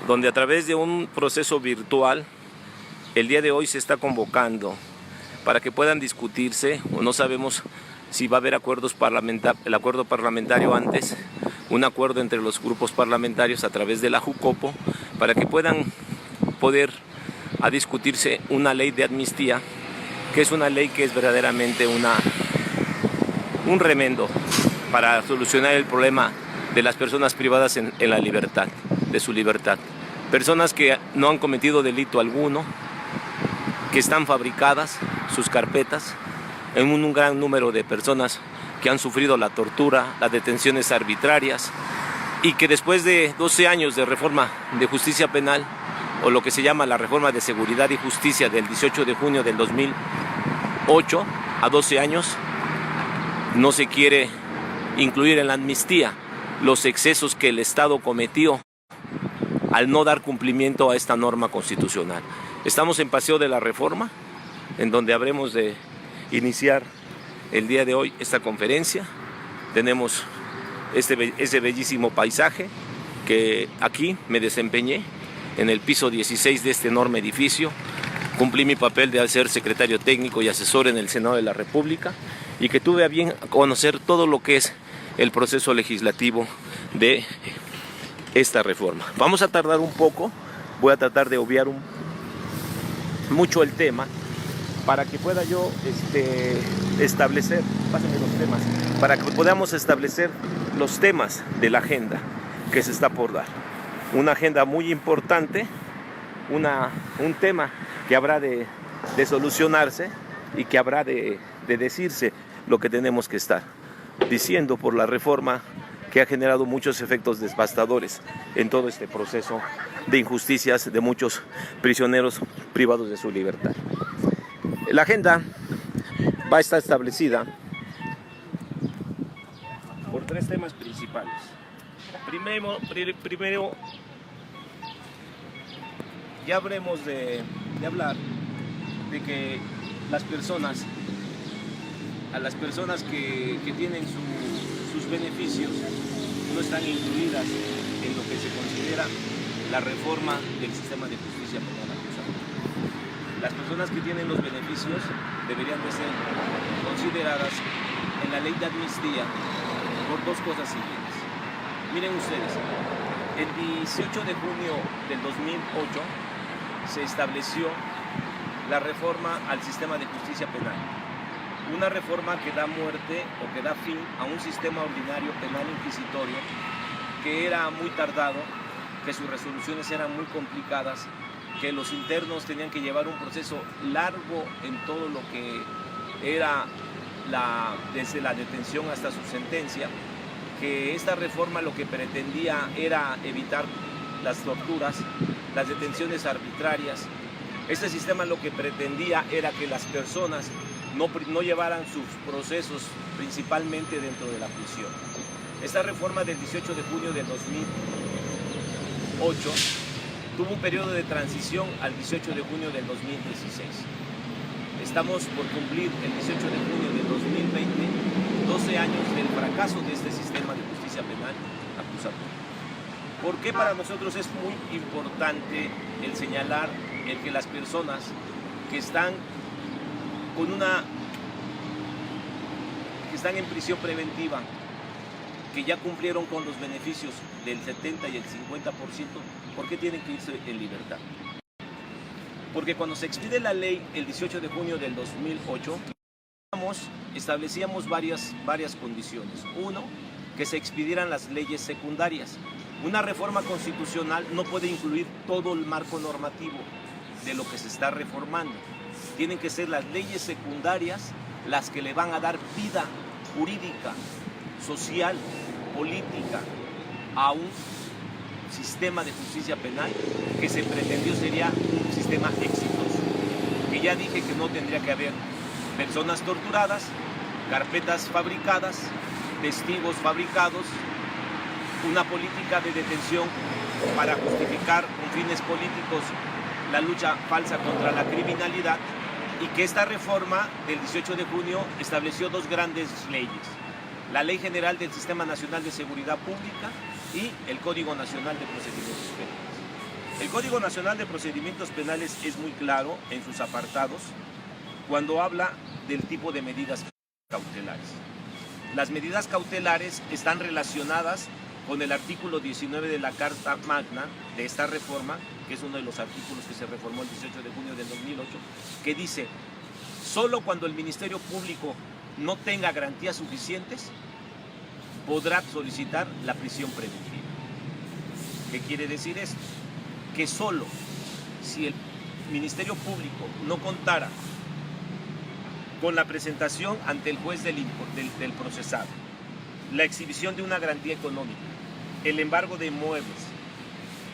donde a través de un proceso virtual el día de hoy se está convocando para que puedan discutirse, o no sabemos si va a haber el acuerdo parlamentario antes, un acuerdo entre los grupos parlamentarios a través de la Jucopo, para que puedan poder a discutirse una ley de amnistía, que es una ley que es verdaderamente un remendo para solucionar el problema de las personas privadas en la libertad, de su libertad. Personas que no han cometido delito alguno, que están fabricadas sus carpetas en un gran número de personas que han sufrido la tortura, las detenciones arbitrarias, y que después de 12 años de reforma de justicia penal, o lo que se llama la reforma de seguridad y justicia del 18 de junio del 2008, a 12 años, no se quiere incluir en la amnistía los excesos que el Estado cometió al no dar cumplimiento a esta norma constitucional. Estamos en Paseo de la Reforma, en donde habremos de iniciar el día de hoy esta conferencia. Tenemos ese bellísimo paisaje que aquí me desempeñé en el piso 16 de este enorme edificio. Cumplí mi papel de ser secretario técnico y asesor en el Senado de la República, y que tuve a bien conocer todo lo que es el proceso legislativo de esta reforma. Vamos a tardar un poco, voy a tratar de obviar mucho el tema para que pueda yo establecer, pásenme los temas, para que podamos establecer los temas de la agenda que se está por dar. Una agenda muy importante, un tema que habrá de solucionarse y que habrá de decirse lo que tenemos que estar diciendo por la reforma que ha generado muchos efectos devastadores en todo este proceso de injusticias de muchos prisioneros privados de su libertad. La agenda va a estar establecida por 3 temas principales. Primero ya habremos de hablar de que a las personas que tienen sus beneficios no están incluidas en lo que se considera la reforma del sistema de justicia penal acusatoria. Las personas que tienen los beneficios deberían de ser consideradas en la ley de amnistía por 2 cosas siguientes. Miren ustedes, el 18 de junio del 2008 se estableció la reforma al sistema de justicia penal. Una reforma que da muerte o que da fin a un sistema ordinario penal inquisitorio que era muy tardado, que sus resoluciones eran muy complicadas, que los internos tenían que llevar un proceso largo en todo lo que era desde la detención hasta su sentencia, que esta reforma lo que pretendía era evitar las torturas, las detenciones arbitrarias. Este sistema lo que pretendía era que las personas no llevaran sus procesos principalmente dentro de la prisión. Esta reforma del 18 de junio del 2008 tuvo un periodo de transición al 18 de junio del 2016. Estamos por cumplir el 18 de junio del 2020 12 años del fracaso de este sistema de justicia penal acusatoria. ¿Por qué para nosotros es muy importante el señalar el que las personas que están en prisión preventiva, que ya cumplieron con los beneficios del 70 y el 50%, ¿por qué tienen que irse en libertad? Porque cuando se expide la ley el 18 de junio del 2008, establecíamos varias condiciones. Uno, que se expidieran las leyes secundarias. Una reforma constitucional no puede incluir todo el marco normativo de lo que se está reformando. Tienen que ser las leyes secundarias las que le van a dar vida jurídica, social, política a un sistema de justicia penal que se pretendió sería un sistema exitoso. Que ya dije que no tendría que haber personas torturadas, carpetas fabricadas, testigos fabricados, una política de detención para justificar con fines políticos la lucha falsa contra la criminalidad, y que esta reforma del 18 de junio estableció 2 grandes leyes: la Ley General del Sistema Nacional de Seguridad Pública y el Código Nacional de Procedimientos Penales. El Código Nacional de Procedimientos Penales es muy claro en sus apartados cuando habla del tipo de medidas cautelares. Las medidas cautelares están relacionadas con el artículo 19 de la Carta Magna de esta reforma, que es uno de los artículos que se reformó el 18 de junio del 2008, que dice: solo cuando el Ministerio Público no tenga garantías suficientes, podrá solicitar la prisión preventiva. ¿Qué quiere decir esto? Que solo si el Ministerio Público no contara con la presentación ante el juez del procesado, la exhibición de una garantía económica, el embargo de inmuebles,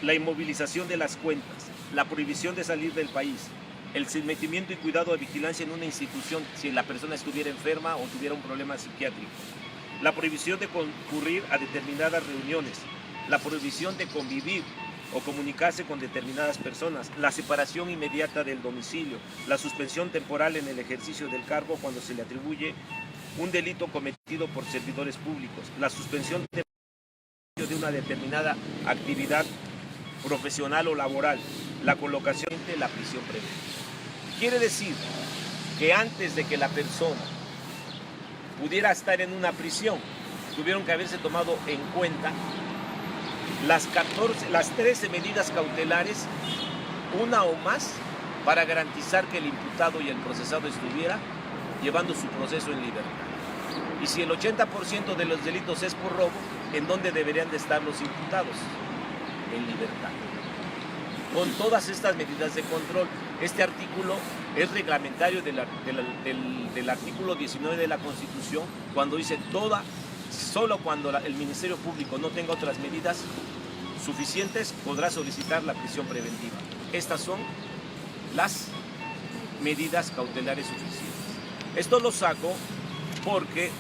la inmovilización de las cuentas, la prohibición de salir del país, el sometimiento y cuidado de vigilancia en una institución si la persona estuviera enferma o tuviera un problema psiquiátrico, la prohibición de concurrir a determinadas reuniones, la prohibición de convivir o comunicarse con determinadas personas, la separación inmediata del domicilio, la suspensión temporal en el ejercicio del cargo cuando se le atribuye un delito cometido por servidores públicos, la suspensión de una determinada actividad profesional o laboral, la colocación de la prisión preventiva. Quiere decir que antes de que la persona pudiera estar en una prisión, tuvieron que haberse tomado en cuenta las 13 medidas cautelares, una o más, para garantizar que el imputado y el procesado estuviera llevando su proceso en libertad. Y si el 80% de los delitos es por robo, ¿en dónde deberían de estar los imputados? En libertad. Con todas estas medidas de control, este artículo es reglamentario del artículo 19 de la Constitución, cuando dice solo cuando el Ministerio Público no tenga otras medidas suficientes podrá solicitar la prisión preventiva. Estas son las medidas cautelares suficientes. Esto lo saco porque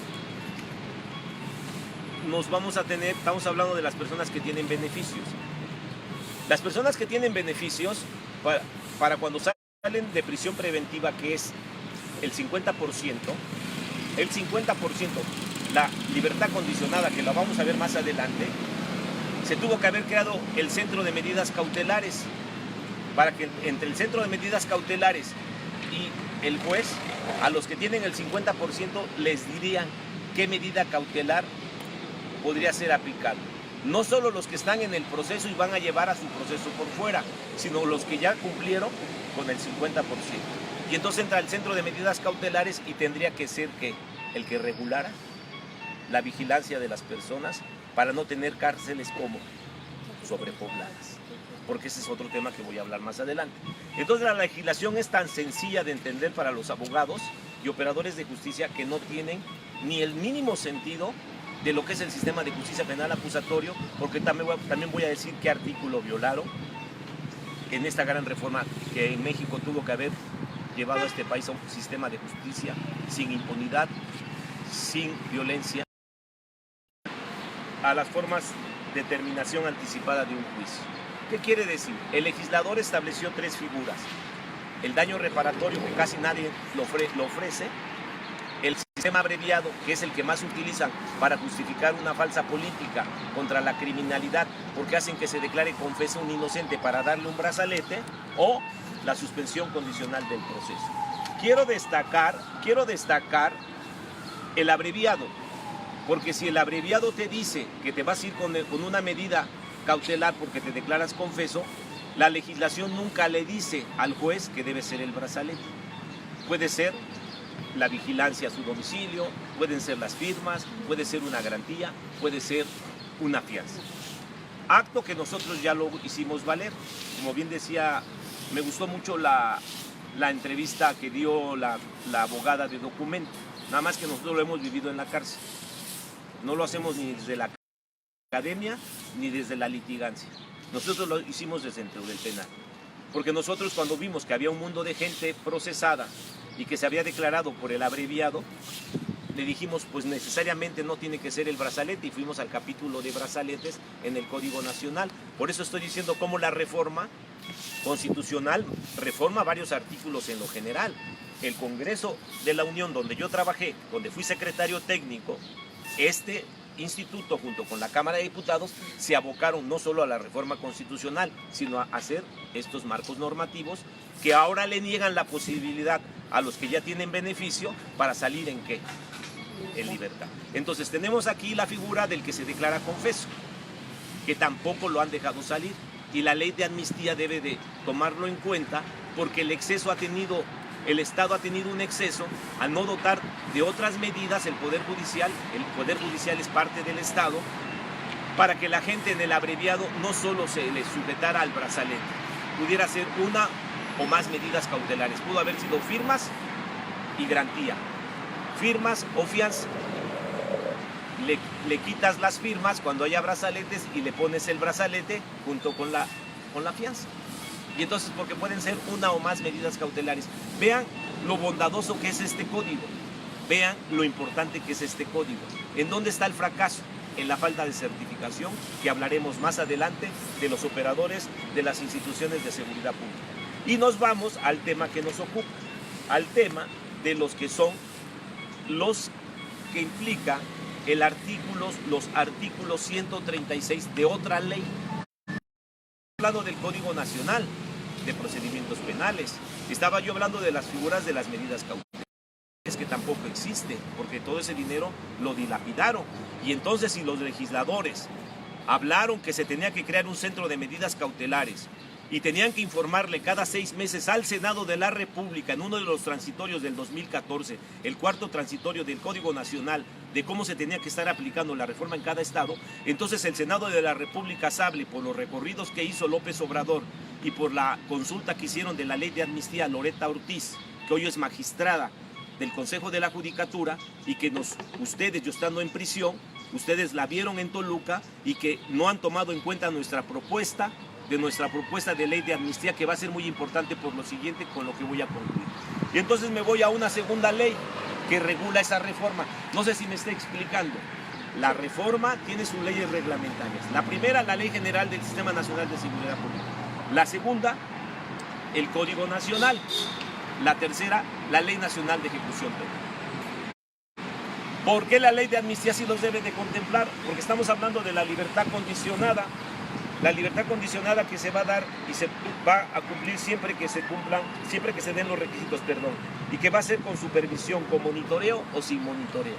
estamos hablando de las personas que tienen beneficios. Las personas que tienen beneficios, para cuando salen de prisión preventiva, que es el 50%, la libertad condicionada, que la vamos a ver más adelante, se tuvo que haber creado el centro de medidas cautelares, para que entre el centro de medidas cautelares y el juez, a los que tienen el 50% les dirían qué medida cautelar podría ser aplicable. No solo los que están en el proceso y van a llevar a su proceso por fuera, sino los que ya cumplieron con el 50%. Y entonces entra el centro de medidas cautelares y tendría que ser el que regulara la vigilancia de las personas para no tener cárceles como sobrepobladas, porque ese es otro tema que voy a hablar más adelante. Entonces la legislación es tan sencilla de entender para los abogados y operadores de justicia que no tienen ni el mínimo sentido de lo que es el sistema de justicia penal acusatorio, porque también voy a decir qué artículo violaron en esta gran reforma que en México tuvo que haber llevado a este país a un sistema de justicia sin impunidad, sin violencia, a las formas de terminación anticipada de un juicio. ¿Qué quiere decir? El legislador estableció 3 figuras: el daño reparatorio, que casi nadie lo ofrece; el sistema abreviado, que es el que más utilizan para justificar una falsa política contra la criminalidad, porque hacen que se declare confeso un inocente para darle un brazalete; o la suspensión condicional del proceso. Quiero destacar el abreviado, porque si el abreviado te dice que te vas a ir con una medida cautelar porque te declaras confeso, la legislación nunca le dice al juez que debe ser el brazalete. Puede ser la vigilancia a su domicilio, pueden ser las firmas, puede ser una garantía, puede ser una fianza. Acto que nosotros ya lo hicimos valer. Como bien decía, me gustó mucho la entrevista que dio la abogada de Documento, nada más que nosotros lo hemos vivido en la cárcel. No lo hacemos ni desde la academia ni desde la litigancia. Nosotros lo hicimos desde dentro del penal. Porque nosotros, cuando vimos que había un mundo de gente procesada y que se había declarado por el abreviado, le dijimos, pues necesariamente no tiene que ser el brazalete, y fuimos al capítulo de brazaletes en el Código Nacional. Por eso estoy diciendo cómo la reforma constitucional reforma varios artículos en lo general. El Congreso de la Unión, donde yo trabajé, donde fui secretario técnico, instituto, junto con la Cámara de Diputados, se abocaron no solo a la reforma constitucional, sino a hacer estos marcos normativos que ahora le niegan la posibilidad a los que ya tienen beneficio para salir ¿en qué? En libertad. Entonces tenemos aquí la figura del que se declara confeso, que tampoco lo han dejado salir, y la ley de amnistía debe de tomarlo en cuenta porque el Estado ha tenido un exceso al no dotar de otras medidas el Poder Judicial es parte del Estado, para que la gente en el abreviado no solo se le sujetara al brazalete, pudiera ser una o más medidas cautelares. Pudo haber sido firmas y garantía, firmas o fianza. Le quitas las firmas cuando haya brazaletes y le pones el brazalete junto con la fianza. Y entonces, porque pueden ser una o más medidas cautelares. Vean lo bondadoso que es este código. Vean lo importante que es este código. ¿En dónde está el fracaso? En la falta de certificación, que hablaremos más adelante, de los operadores de las instituciones de seguridad pública. Y nos vamos al tema que nos ocupa, al tema de los que son los que implica los artículos 136 de otra ley. Hablando del Código Nacional de Procedimientos Penales, estaba yo hablando de las figuras de las medidas cautelares, que tampoco existe, porque todo ese dinero lo dilapidaron. Y entonces, si los legisladores hablaron que se tenía que crear un centro de medidas cautelares y tenían que informarle cada 6 meses al Senado de la República, en uno de los transitorios del 2014, el cuarto transitorio del Código Nacional, de cómo se tenía que estar aplicando la reforma en cada estado, entonces el Senado de la República sabe, por los recorridos que hizo López Obrador y por la consulta que hicieron de la ley de amnistía Loretta Ortiz, que hoy es magistrada del Consejo de la Judicatura, y que ustedes, yo estando en prisión, ustedes la vieron en Toluca y que no han tomado en cuenta nuestra propuesta de ley de amnistía, que va a ser muy importante por lo siguiente, con lo que voy a concluir. Y entonces me voy a una segunda ley que regula esa reforma. No sé si me está explicando. La reforma tiene sus leyes reglamentarias. La primera, la Ley General del Sistema Nacional de Seguridad Pública. La segunda, el Código Nacional. La tercera, la Ley Nacional de Ejecución Penal. ¿Por qué la ley de amnistía sí los debe de contemplar? Porque estamos hablando de la libertad condicionada. La libertad condicionada que se va a dar y se va a cumplir siempre que se den los requisitos, y que va a ser con supervisión, con monitoreo o sin monitoreo.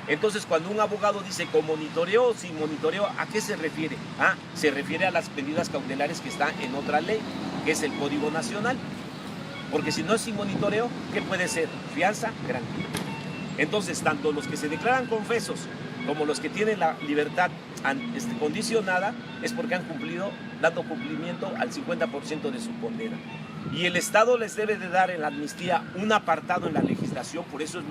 Entonces, cuando un abogado dice con monitoreo o sin monitoreo, ¿a qué se refiere? Se refiere a las medidas cautelares que están en otra ley, que es el Código Nacional. Porque si no es sin monitoreo, ¿qué puede ser? Fianza, garantía. Entonces, tanto los que se declaran confesos como los que tienen la libertad condicionada, es porque han dado cumplimiento al 50% de su condena. Y el Estado les debe de dar en la amnistía un apartado en la legislación, por eso es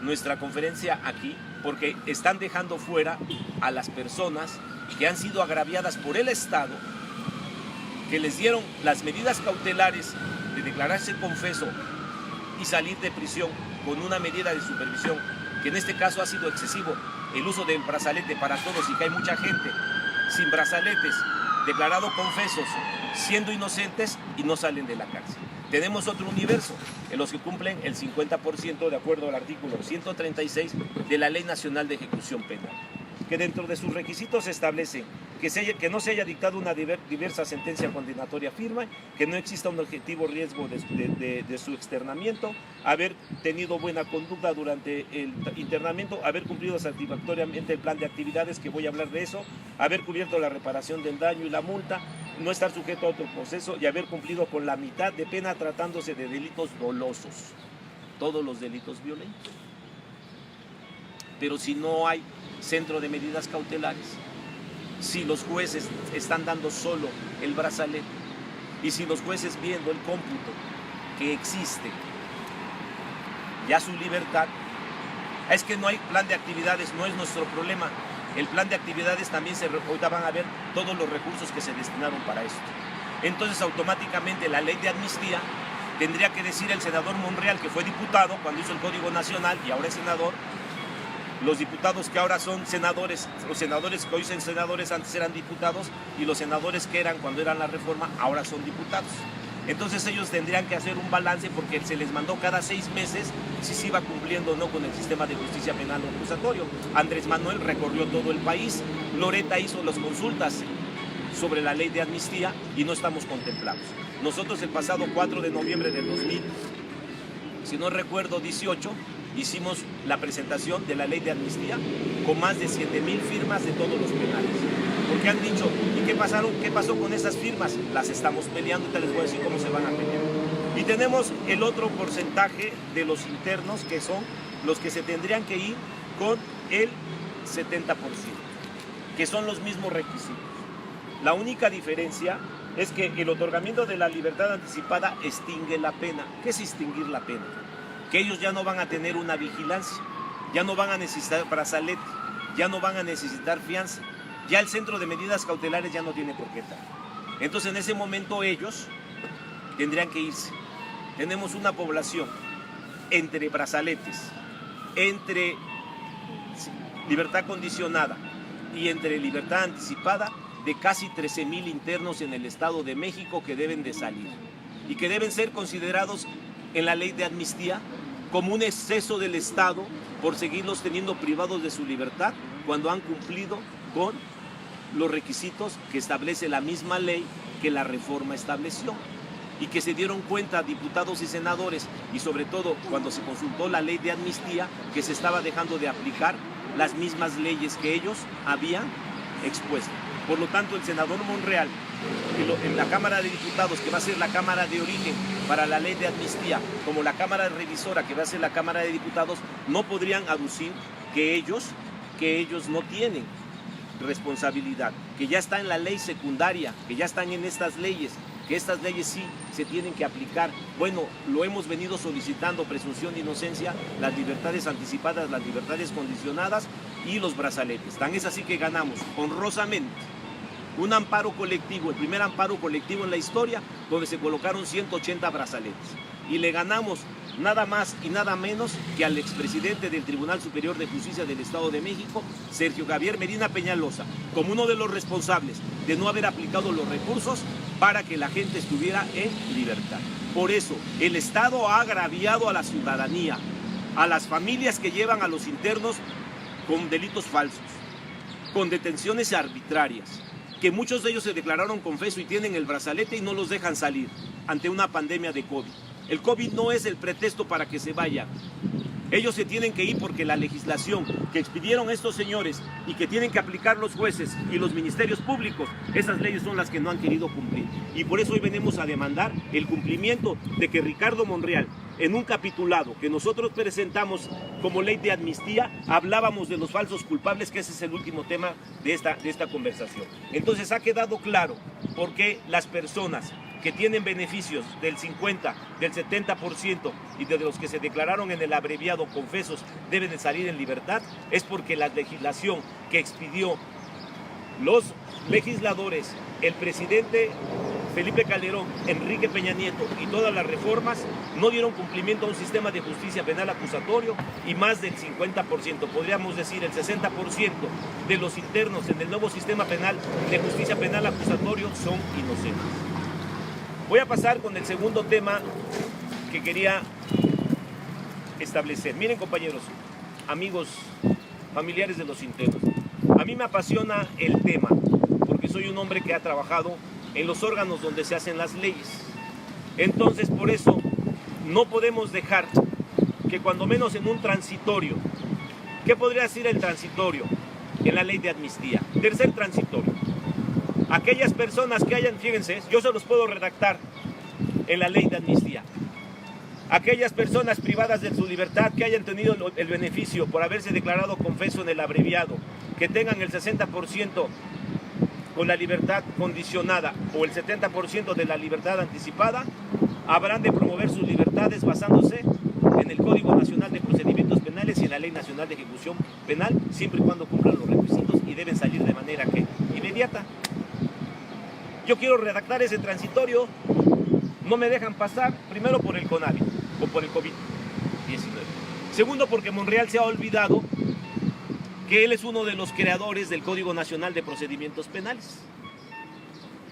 nuestra conferencia aquí, porque están dejando fuera a las personas que han sido agraviadas por el Estado, que les dieron las medidas cautelares de declararse confeso y salir de prisión con una medida de supervisión, que en este caso ha sido excesivo, el uso del brazalete para todos, y que hay mucha gente sin brazaletes, declarado confesos, siendo inocentes y no salen de la cárcel. Tenemos otro universo, en los que cumplen el 50% de acuerdo al artículo 136 de la Ley Nacional de Ejecución Penal, que dentro de sus requisitos establece que no se haya dictado una diversa sentencia condenatoria firme, que no exista un objetivo riesgo de su externamiento, haber tenido buena conducta durante el internamiento, haber cumplido satisfactoriamente el plan de actividades, que voy a hablar de eso, haber cubierto la reparación del daño y la multa, no estar sujeto a otro proceso y haber cumplido con la mitad de pena tratándose de delitos dolosos, todos los delitos violentos. Pero si no hay centro de medidas cautelares, si los jueces están dando solo el brazalete, y si los jueces, viendo el cómputo que existe, ya su libertad, es que no hay plan de actividades, no es nuestro problema. El plan de actividades también ahorita van a ver todos los recursos que se destinaron para esto. Entonces, automáticamente la ley de amnistía tendría que decir el senador Monreal, que fue diputado cuando hizo el Código Nacional y ahora es senador, los diputados que ahora son senadores, los senadores que hoy son senadores antes eran diputados, y los senadores que eran cuando eran la reforma ahora son diputados. Entonces ellos tendrían que hacer un balance, porque se les mandó cada 6 meses si se iba cumpliendo o no con el sistema de justicia penal o acusatorio. Andrés Manuel recorrió todo el país, Loretta hizo las consultas sobre la ley de amnistía y no estamos contemplados. Nosotros el pasado 4 de noviembre del 2000, si no recuerdo 18, hicimos la presentación de la ley de amnistía con más de 7,000 firmas de todos los penales. Porque han dicho, ¿y qué pasó con esas firmas? Las estamos peleando y te les voy a decir cómo se van a pelear. Y tenemos el otro porcentaje de los internos, que son los que se tendrían que ir con el 70%, que son los mismos requisitos. La única diferencia es que el otorgamiento de la libertad anticipada extingue la pena. ¿Qué es extinguir la pena? Que ellos ya no van a tener una vigilancia, ya no van a necesitar brazalete, ya no van a necesitar fianza, ya el centro de medidas cautelares ya no tiene por qué estar. Entonces en ese momento ellos tendrían que irse. Tenemos una población entre brazaletes, entre libertad condicionada y entre libertad anticipada de casi 13,000 internos en el Estado de México que deben de salir y que deben ser considerados en la ley de amnistía como un exceso del Estado por seguirlos teniendo privados de su libertad cuando han cumplido con los requisitos que establece la misma ley que la reforma estableció, y que se dieron cuenta diputados y senadores, y sobre todo cuando se consultó la ley de amnistía, que se estaba dejando de aplicar las mismas leyes que ellos habían expuesto. Por lo tanto, el senador Monreal, en la Cámara de Diputados, que va a ser la Cámara de origen para la ley de amnistía, como la Cámara Revisora, que va a ser la Cámara de Diputados, no podrían aducir que ellos no tienen responsabilidad, que ya está en la ley secundaria, que ya están en estas leyes, que estas leyes sí se tienen que aplicar. Bueno, lo hemos venido solicitando: presunción de inocencia, las libertades anticipadas, las libertades condicionadas y los brazaletes. Tan es así que ganamos honrosamente un amparo colectivo, el primer amparo colectivo en la historia, donde se colocaron 180 brazaletes. Y le ganamos nada más y nada menos que al expresidente del Tribunal Superior de Justicia del Estado de México, Sergio Javier Medina Peñalosa, como uno de los responsables de no haber aplicado los recursos para que la gente estuviera en libertad. Por eso, el Estado ha agraviado a la ciudadanía, a las familias que llevan a los internos con delitos falsos, con detenciones arbitrarias, que muchos de ellos se declararon confeso y tienen el brazalete y no los dejan salir ante una pandemia de COVID. El COVID no es el pretexto para que se vayan. Ellos se tienen que ir porque la legislación que expidieron estos señores y que tienen que aplicar los jueces y los ministerios públicos, esas leyes son las que no han querido cumplir. Y por eso hoy venimos a demandar el cumplimiento de que Ricardo Monreal, en un capitulado que nosotros presentamos como ley de amnistía, hablábamos de los falsos culpables, que ese es el último tema de esta conversación. Entonces ha quedado claro por qué las personas que tienen beneficios del 50, del 70% y de los que se declararon en el abreviado confesos deben de salir en libertad, es porque la legislación que expidió los legisladores, el presidente Felipe Calderón, Enrique Peña Nieto y todas las reformas no dieron cumplimiento a un sistema de justicia penal acusatorio, y más del 50%, podríamos decir el 60% de los internos en el nuevo sistema penal de justicia penal acusatorio son inocentes. Voy a pasar con el segundo tema que quería establecer. Miren, compañeros, amigos, familiares de los internos, a mí me apasiona el tema porque soy un hombre que ha trabajado en los órganos donde se hacen las leyes. Entonces, por eso no podemos dejar que cuando menos en un transitorio, ¿qué podría decir el transitorio en la ley de amnistía? Tercer transitorio. Aquellas personas que hayan, fíjense, yo se los puedo redactar en la ley de amnistía. Aquellas personas privadas de su libertad que hayan tenido el beneficio por haberse declarado confeso en el abreviado, que tengan el 60% con la libertad condicionada o el 70% de la libertad anticipada, habrán de promover sus libertades basándose en el Código Nacional de Procedimientos Penales y en la Ley Nacional de Ejecución Penal, siempre y cuando cumplan los requisitos, y deben salir de manera que inmediata. Yo quiero redactar ese transitorio, no me dejan pasar, primero por el CONAVI o por el COVID-19. Segundo, porque Monreal se ha olvidado que él es uno de los creadores del Código Nacional de Procedimientos Penales.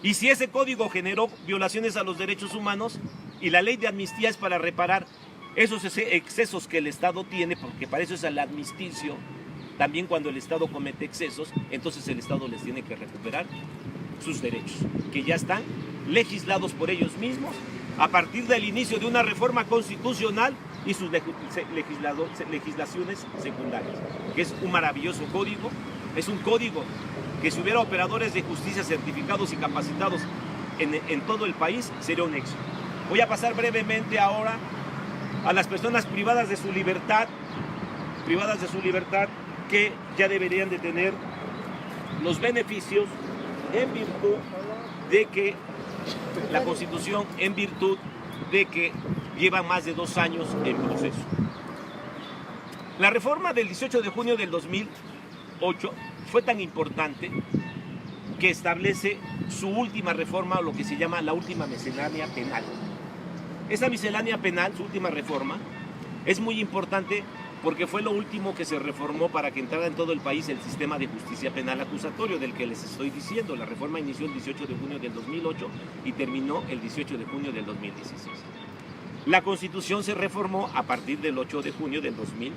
Y si ese código generó violaciones a los derechos humanos y la ley de amnistía es para reparar esos excesos que el Estado tiene, porque para eso es el amnisticio, también cuando el Estado comete excesos, entonces el Estado les tiene que recuperar sus derechos, que ya están legislados por ellos mismos a partir del inicio de una reforma constitucional y sus legislaciones secundarias, que es un maravilloso código, es un código que si hubiera operadores de justicia certificados y capacitados en todo el país, sería un éxito. Voy a pasar brevemente ahora a las personas privadas de su libertad que ya deberían de tener los beneficios en virtud de que la Constitución, en virtud de que lleva más de 2 años en proceso. La reforma del 18 de junio del 2008 fue tan importante que establece su última reforma, o lo que se llama la última miscelánea penal. Esa miscelánea penal, su última reforma, es muy importante porque fue lo último que se reformó para que entrara en todo el país el sistema de justicia penal acusatorio del que les estoy diciendo. La reforma inició el 18 de junio del 2008 y terminó el 18 de junio del 2016. La Constitución se reformó a partir del 8 de junio del 2000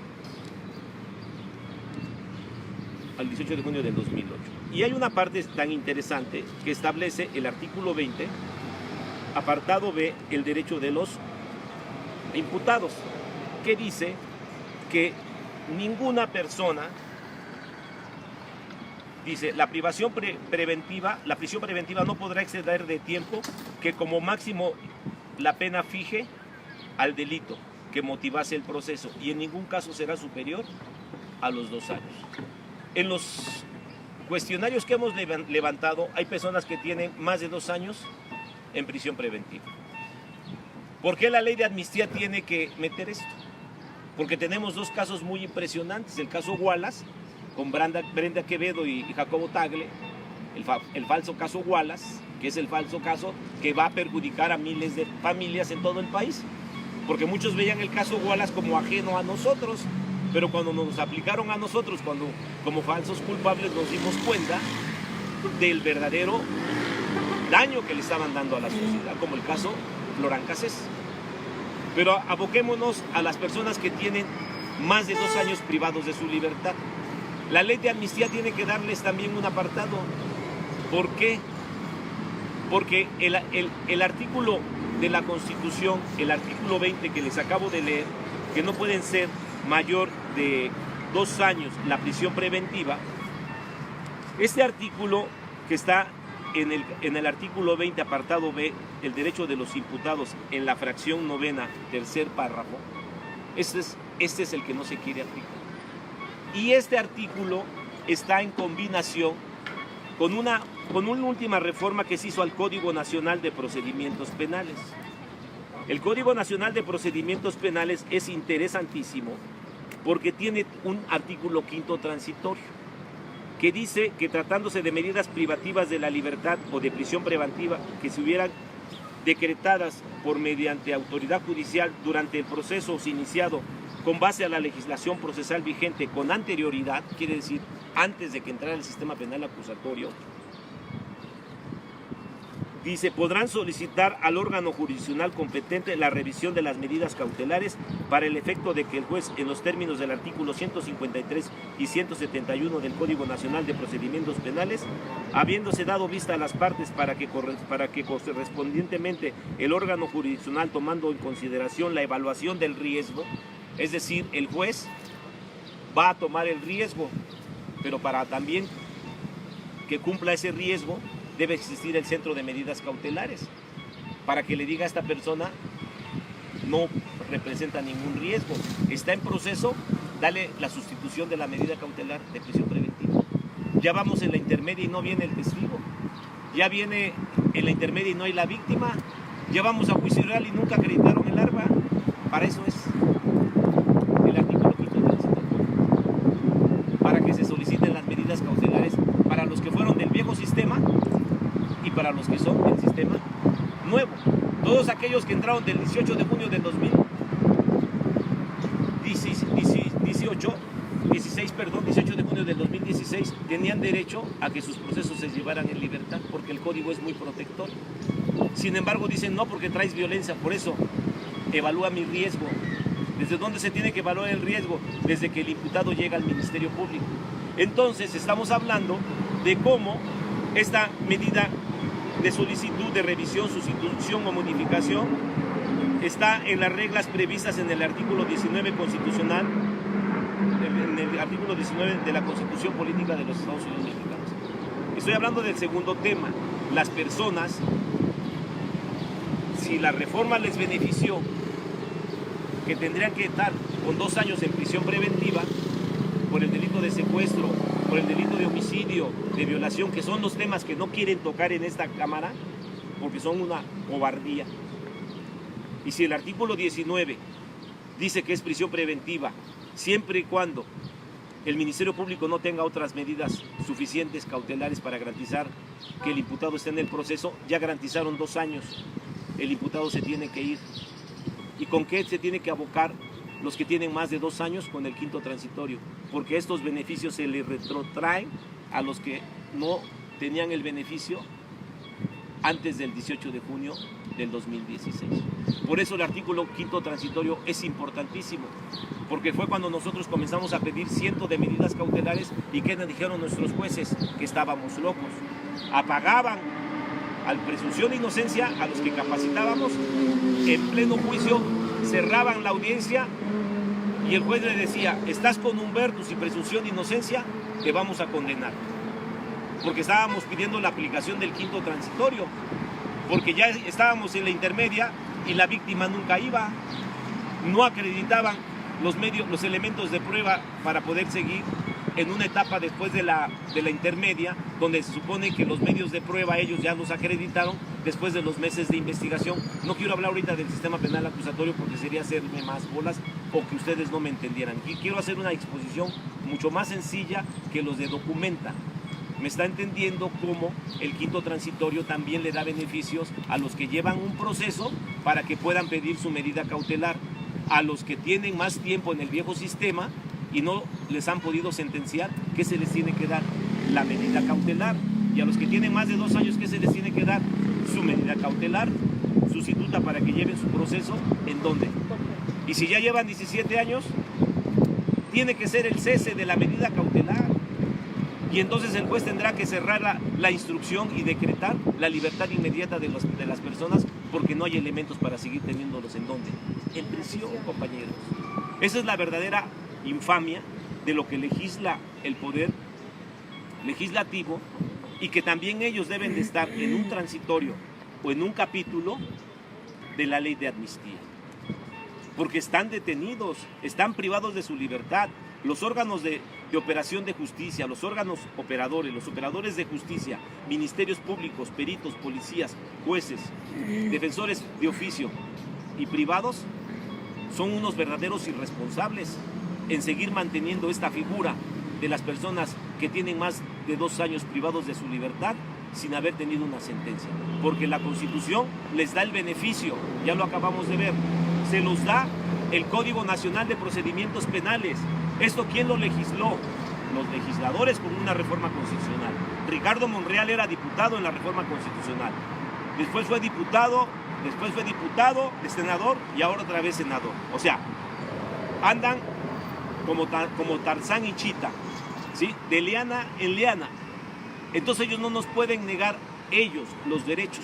al 18 de junio del 2008. Y hay una parte tan interesante que establece el artículo 20, apartado B, el derecho de los imputados, que dice que ninguna persona, dice, la prisión preventiva no podrá exceder de tiempo que como máximo la pena fije al delito que motivase el proceso y en ningún caso será superior a los 2 años. En los cuestionarios que hemos levantado hay personas que tienen más de 2 años en prisión preventiva. ¿Por qué la ley de amnistía tiene que meter esto? Porque tenemos 2 casos muy impresionantes. El caso Wallace, con Brenda Quevedo y Jacobo Tagle, el falso caso Wallace, que es el falso caso que va a perjudicar a miles de familias en todo el país. Porque muchos veían el caso Wallace como ajeno a nosotros, pero cuando nos aplicaron a nosotros, cuando como falsos culpables nos dimos cuenta del verdadero daño que le estaban dando a la sociedad, como el caso Florán Cassés. Pero aboquémonos a las personas que tienen más de 2 años privados de su libertad. La ley de amnistía tiene que darles también un apartado. ¿Por qué? Porque el artículo de la Constitución, el artículo 20 que les acabo de leer, que no pueden ser mayor de 2 años la prisión preventiva, este artículo que está en el artículo 20, apartado B, el derecho de los imputados, en la fracción 9ª, tercer párrafo, este es el que no se quiere aplicar. Y este artículo está en combinación con una última reforma que se hizo al Código Nacional de Procedimientos Penales. El Código Nacional de Procedimientos Penales es interesantísimo porque tiene un artículo 5º transitorio que dice que tratándose de medidas privativas de la libertad o de prisión preventiva que se hubieran decretadas por mediante autoridad judicial durante el proceso iniciado con base a la legislación procesal vigente con anterioridad, quiere decir antes de que entrara el sistema penal acusatorio, dice, podrán solicitar al órgano jurisdiccional competente la revisión de las medidas cautelares para el efecto de que el juez, en los términos del artículo 153 y 171 del Código Nacional de Procedimientos Penales, habiéndose dado vista a las partes para que correspondientemente el órgano jurisdiccional, tomando en consideración la evaluación del riesgo, es decir, el juez va a tomar el riesgo, pero para también que cumpla ese riesgo, debe existir el centro de medidas cautelares para que le diga a esta persona no representa ningún riesgo, está en proceso, dale la sustitución de la medida cautelar de prisión preventiva. Ya vamos en la intermedia y no viene el testigo, ya viene en la intermedia y no hay la víctima, ya vamos a juicio real y nunca acreditaron el arma. Para eso es el artículo 5º transitorio, para que se soliciten las medidas cautelares para los que fueron del viejo sistema y para los que son del sistema nuevo. Todos aquellos que entraron del 18 de junio del 2018, 16, 18 de junio del 2016, tenían derecho a que sus procesos se llevaran en libertad, porque el código es muy protector. Sin embargo, dicen no, porque traes violencia, por eso evalúa mi riesgo. ¿Desde dónde se tiene que evaluar el riesgo? Desde que el imputado llega al Ministerio Público. Entonces, estamos hablando de cómo esta medida de solicitud de revisión, sustitución o modificación está en las reglas previstas en el artículo 19 constitucional, en el artículo 19 de la Constitución Política de los Estados Unidos Mexicanos. Estoy hablando del segundo tema. Las personas, si la reforma les benefició, que tendrían que estar con 2 años en prisión preventiva por el delito de secuestro, por el delito de homicidio, de violación, que son los temas que no quieren tocar en esta Cámara, porque son una cobardía. Y si el artículo 19 dice que es prisión preventiva, siempre y cuando el Ministerio Público no tenga otras medidas suficientes, cautelares, para garantizar que el imputado esté en el proceso, ya garantizaron 2 años, el imputado se tiene que ir. ¿Y con qué se tiene que abocar los que tienen más de 2 años? Con el quinto transitorio, porque estos beneficios se les retrotraen a los que no tenían el beneficio antes del 18 de junio del 2016. Por eso el artículo quinto transitorio es importantísimo, porque fue cuando nosotros comenzamos a pedir cientos de medidas cautelares. ¿Y qué nos dijeron nuestros jueces? Que estábamos locos. Apagaban a presunción de inocencia a los que capacitábamos, en pleno juicio cerraban la audiencia y el juez le decía: estás con Humbertus y presunción de inocencia, te vamos a condenar. Porque estábamos pidiendo la aplicación del quinto transitorio, porque ya estábamos en la intermedia y la víctima nunca iba, no acreditaban los medios, los elementos de prueba para poder seguir en una etapa después de la intermedia, donde se supone que los medios de prueba ellos ya los acreditaron después de los meses de investigación. No quiero hablar ahorita del sistema penal acusatorio porque sería hacerme más bolas o que ustedes no me entendieran. Quiero hacer una exposición mucho más sencilla que los de Documenta. Me está entendiendo cómo el quinto transitorio también le da beneficios a los que llevan un proceso para que puedan pedir su medida cautelar, a los que tienen más tiempo en el viejo sistema y no les han podido sentenciar, ¿qué se les tiene que dar? La medida cautelar. Y a los que tienen más de 2 años, ¿qué se les tiene que dar? Su medida cautelar sustituta para que lleven su proceso. ¿En dónde? Y si ya llevan 17 años, tiene que ser el cese de la medida cautelar. Y entonces el juez tendrá que cerrar la instrucción y decretar la libertad inmediata de las personas, porque no hay elementos para seguir teniéndolos. ¿En dónde? En prisión, compañeros. Esa es la verdadera infamia de lo que legisla el poder legislativo, y que también ellos deben de estar en un transitorio o en un capítulo de la ley de amnistía, porque están detenidos, están privados de su libertad. Los órganos de operación de justicia, los órganos operadores, los operadores de justicia, ministerios públicos, peritos, policías, jueces, defensores de oficio y privados, son unos verdaderos irresponsables en seguir manteniendo esta figura de las personas que tienen más de 2 años privados de su libertad sin haber tenido una sentencia. Porque la Constitución les da el beneficio, ya lo acabamos de ver, se los da el Código Nacional de Procedimientos Penales. ¿Esto quién lo legisló? Los legisladores con una reforma constitucional. Ricardo Monreal era diputado en la reforma constitucional. Después fue diputado, senador y ahora otra vez senador. O sea, andan como Tarzán y Chita, ¿sí? De liana en liana. Entonces ellos no nos pueden negar, ellos, los derechos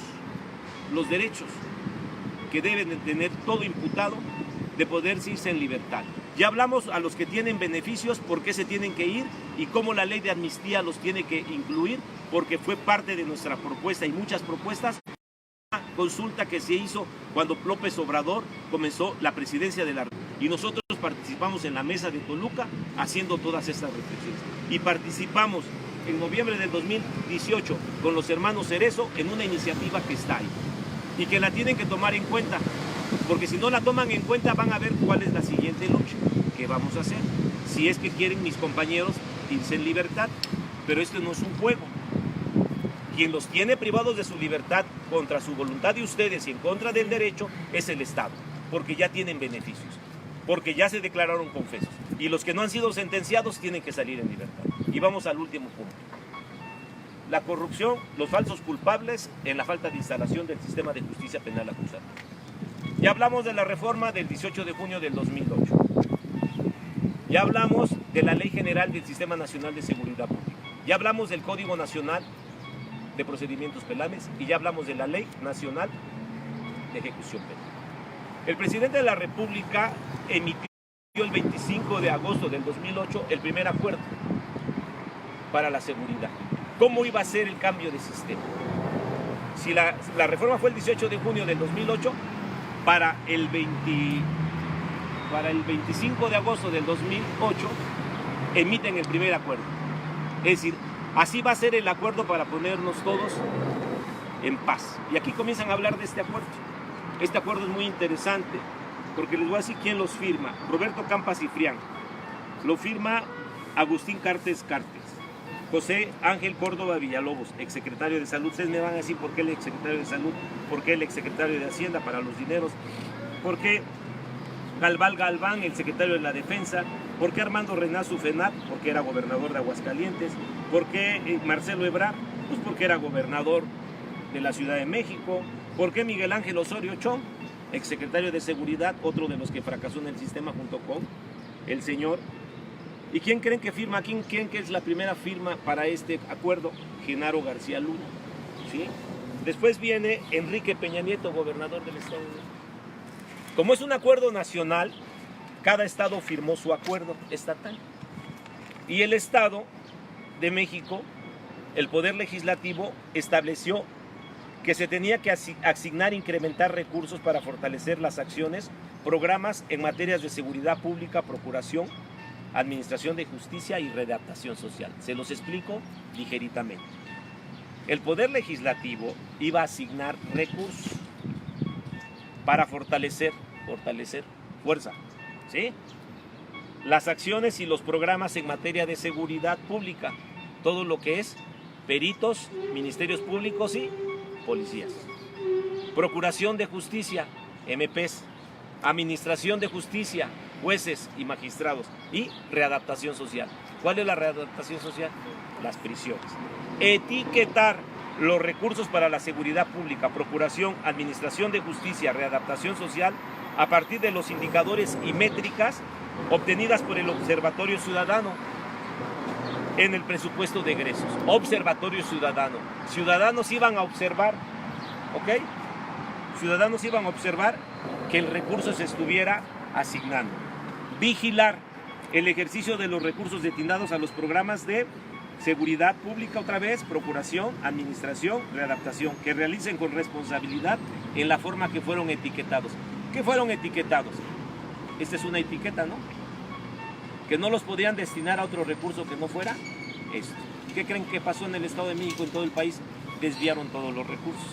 que deben de tener todo imputado, de poder irse en libertad. Ya hablamos a los que tienen beneficios, por qué se tienen que ir y cómo la ley de amnistía los tiene que incluir, porque fue parte de nuestra propuesta y muchas propuestas. Una consulta que se hizo cuando López Obrador comenzó la presidencia de la República. Y nosotros participamos en la mesa de Toluca haciendo todas estas reflexiones. Y participamos en noviembre del 2018 con los hermanos Cerezo en una iniciativa que está ahí y que la tienen que tomar en cuenta, porque si no la toman en cuenta van a ver cuál es la siguiente lucha que vamos a hacer, si es que quieren mis compañeros irse en libertad. Pero esto no es un juego. Quien los tiene privados de su libertad contra su voluntad de ustedes y en contra del derecho es el Estado, porque ya tienen beneficios, porque ya se declararon confesos. Y los que no han sido sentenciados tienen que salir en libertad. Y vamos al último punto. La corrupción, los falsos culpables en la falta de instalación del sistema de justicia penal acusatoria. Ya hablamos de la reforma del 18 de junio del 2008. Ya hablamos de la Ley General del Sistema Nacional de Seguridad Pública. Ya hablamos del Código Nacional de Procedimientos Penales y ya hablamos de la Ley Nacional de Ejecución Penal. El presidente de la República emitió el 25 de agosto del 2008 el primer acuerdo para la seguridad. ¿Cómo iba a ser el cambio de sistema? Si la reforma fue el 18 de junio del 2008, para el 25 de agosto del 2008 emiten el primer acuerdo. Es decir, así va a ser el acuerdo para ponernos todos en paz. Y aquí comienzan a hablar de este acuerdo. Este acuerdo es muy interesante porque les voy a decir quién los firma. Roberto Campa Cifrián. Lo firma Agustín Cartes Cartes. José Ángel Córdoba Villalobos, exsecretario de Salud. Ustedes me van a decir por qué el exsecretario de Salud, por qué el exsecretario de Hacienda para los dineros, por qué Galval Galván, el secretario de la Defensa, por qué Armando Renazo Fenat, porque era gobernador de Aguascalientes, por qué Marcelo Ebrard, pues porque era gobernador de la Ciudad de México, por qué Miguel Ángel Osorio Chong, exsecretario de Seguridad, otro de los que fracasó en el sistema junto con el señor. ¿Y quién creen que firma? ¿Quién que es la primera firma para este acuerdo? Genaro García Luna. ¿Sí? Después viene Enrique Peña Nieto, gobernador del Estado de México. Como es un acuerdo nacional, cada estado firmó su acuerdo estatal. Y el Estado de México, el Poder Legislativo, estableció que se tenía que asignar e incrementar recursos para fortalecer las acciones, programas en materias de seguridad pública, procuración, administración de justicia y readaptación social. Se los explico ligeritamente. El Poder Legislativo iba a asignar recursos para fortalecer fuerza, ¿sí? Las acciones y los programas en materia de seguridad pública, todo lo que es peritos, ministerios públicos y policías. Procuración de justicia, MPs, administración de justicia, jueces y magistrados, y readaptación social. ¿Cuál es la readaptación social? Las prisiones. Etiquetar los recursos para la seguridad pública, procuración, administración de justicia, readaptación social, a partir de los indicadores y métricas obtenidas por el Observatorio Ciudadano en el presupuesto de egresos. Observatorio Ciudadano. Ciudadanos iban a observar, ¿ok? Ciudadanos iban a observar que el recurso se estuviera asignando. Vigilar el ejercicio de los recursos destinados a los programas de seguridad pública, otra vez, procuración, administración, readaptación, que realicen con responsabilidad en la forma que fueron etiquetados. ¿Qué fueron etiquetados? Esta es una etiqueta, ¿no? Que no los podían destinar a otro recurso que no fuera esto. ¿Qué creen que pasó en el Estado de México, en todo el país? Desviaron todos los recursos.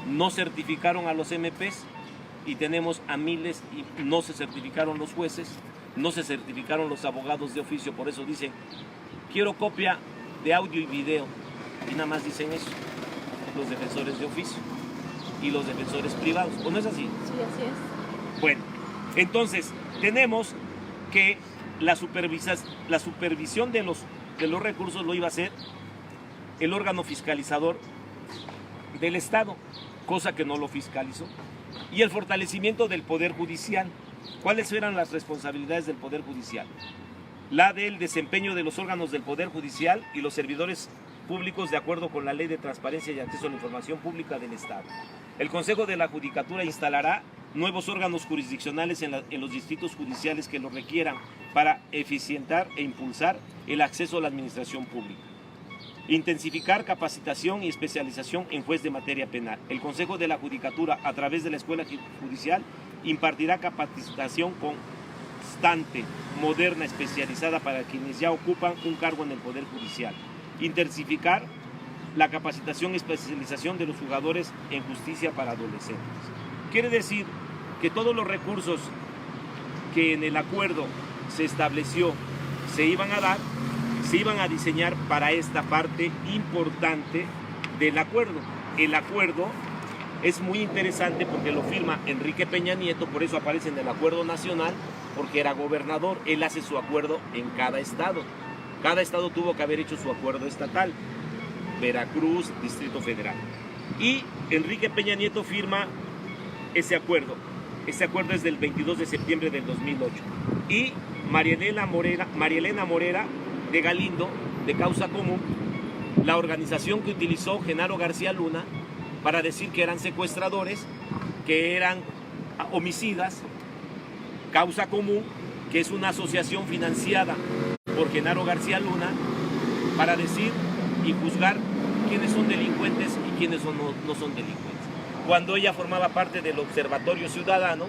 No certificaron a los MPs y tenemos a miles, y no se certificaron los jueces, no se certificaron los abogados de oficio. Por eso dicen, quiero copia de audio y video, y nada más dicen eso los defensores de oficio y los defensores privados. ¿O no es así? Sí, así es. Bueno, entonces tenemos que la supervisión de los recursos lo iba a hacer el órgano fiscalizador del Estado, cosa que no lo fiscalizó. Y el fortalecimiento del Poder Judicial. ¿Cuáles eran las responsabilidades del Poder Judicial? La del desempeño de los órganos del Poder Judicial y los servidores públicos de acuerdo con la Ley de Transparencia y Acceso a la Información Pública del Estado. El Consejo de la Judicatura instalará nuevos órganos jurisdiccionales en los distritos judiciales que lo requieran para eficientar e impulsar el acceso a la administración pública. Intensificar capacitación y especialización en juez de materia penal. El Consejo de la Judicatura, a través de la Escuela Judicial, impartirá capacitación constante, moderna, especializada para quienes ya ocupan un cargo en el Poder Judicial. Intensificar la capacitación y especialización de los juzgadores en justicia para adolescentes. Quiere decir que todos los recursos que en el acuerdo se estableció se iban a dar, se iban a diseñar para esta parte importante del acuerdo. El acuerdo es muy interesante porque lo firma Enrique Peña Nieto, por eso aparece en el acuerdo nacional, porque era gobernador. Él hace su acuerdo en cada estado. Cada estado tuvo que haber hecho su acuerdo estatal. Veracruz, Distrito Federal. Y Enrique Peña Nieto firma ese acuerdo. Ese acuerdo es del 22 de septiembre del 2008. Y María Elena Morera de Galindo, de Causa Común, la organización que utilizó Genaro García Luna para decir que eran secuestradores, que eran homicidas. Causa Común, que es una asociación financiada por Genaro García Luna para decir y juzgar quiénes son delincuentes y quiénes no son delincuentes. Cuando ella formaba parte del Observatorio Ciudadano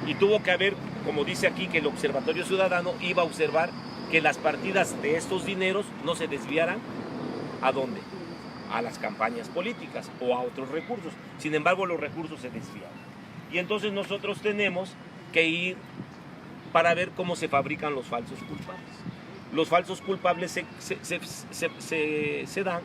y tuvo que haber, como dice aquí, que el Observatorio Ciudadano iba a observar que las partidas de estos dineros no se desviaran ¿a dónde? A las campañas políticas o a otros recursos. Sin embargo, los recursos se desviaron. Y entonces nosotros tenemos que ir para ver cómo se fabrican los falsos culpables. Los falsos culpables se dan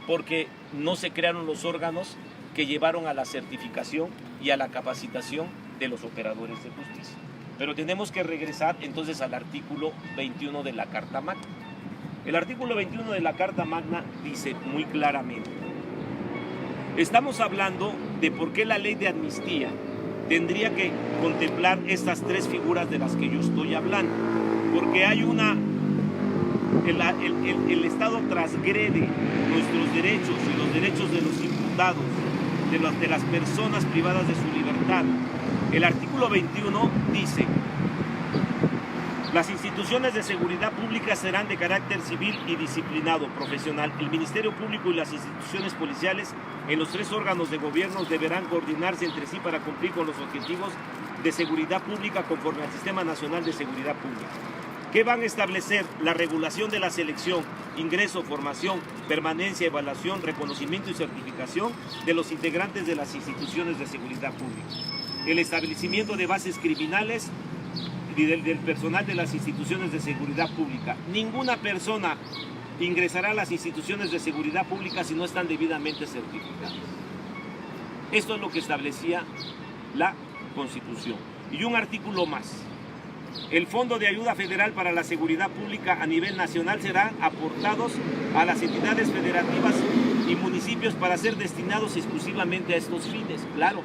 porque no se crearon los órganos que llevaron a la certificación y a la capacitación de los operadores de justicia. Pero tenemos que regresar entonces al artículo 21 de la Carta Magna. El artículo 21 de la Carta Magna dice muy claramente, estamos hablando de por qué la ley de amnistía tendría que contemplar estas tres figuras de las que yo estoy hablando, porque hay el Estado transgrede nuestros derechos y los derechos de los imputados, de las personas privadas de su libertad. El artículo 21 dice, las instituciones de seguridad pública serán de carácter civil y disciplinado, profesional. El Ministerio Público y las instituciones policiales en los tres órganos de gobierno deberán coordinarse entre sí para cumplir con los objetivos de seguridad pública conforme al Sistema Nacional de Seguridad Pública. ¿Qué van a establecer? La regulación de la selección, ingreso, formación, permanencia, evaluación, reconocimiento y certificación de los integrantes de las instituciones de seguridad pública. El establecimiento de bases criminales y del personal de las instituciones de seguridad pública. Ninguna persona ingresará a las instituciones de seguridad pública si no están debidamente certificadas. Esto es lo que establecía la Constitución. Y un artículo más. El Fondo de Ayuda Federal para la Seguridad Pública a nivel nacional serán aportados a las entidades federativas y municipios para ser destinados exclusivamente a estos fines. Claro.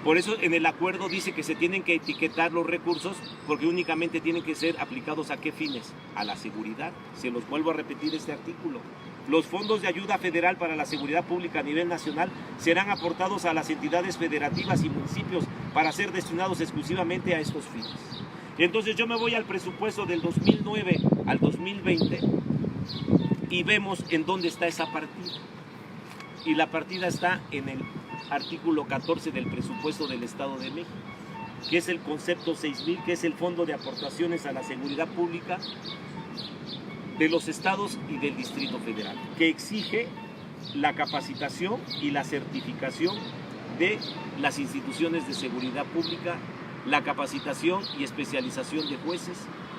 Por eso en el acuerdo dice que se tienen que etiquetar los recursos porque únicamente tienen que ser aplicados ¿a qué fines? A la seguridad. Se los vuelvo a repetir este artículo. Los fondos de ayuda federal para la seguridad pública a nivel nacional serán aportados a las entidades federativas y municipios para ser destinados exclusivamente a estos fines. Y entonces yo me voy al presupuesto del 2009 al 2020 y vemos en dónde está esa partida. Y la partida está en el artículo 14 del presupuesto del Estado de México, que es el concepto 6000, que es el Fondo de Aportaciones a la Seguridad Pública de los estados y del Distrito Federal, que exige la capacitación y la certificación de las instituciones de seguridad pública, la capacitación y especialización de jueces,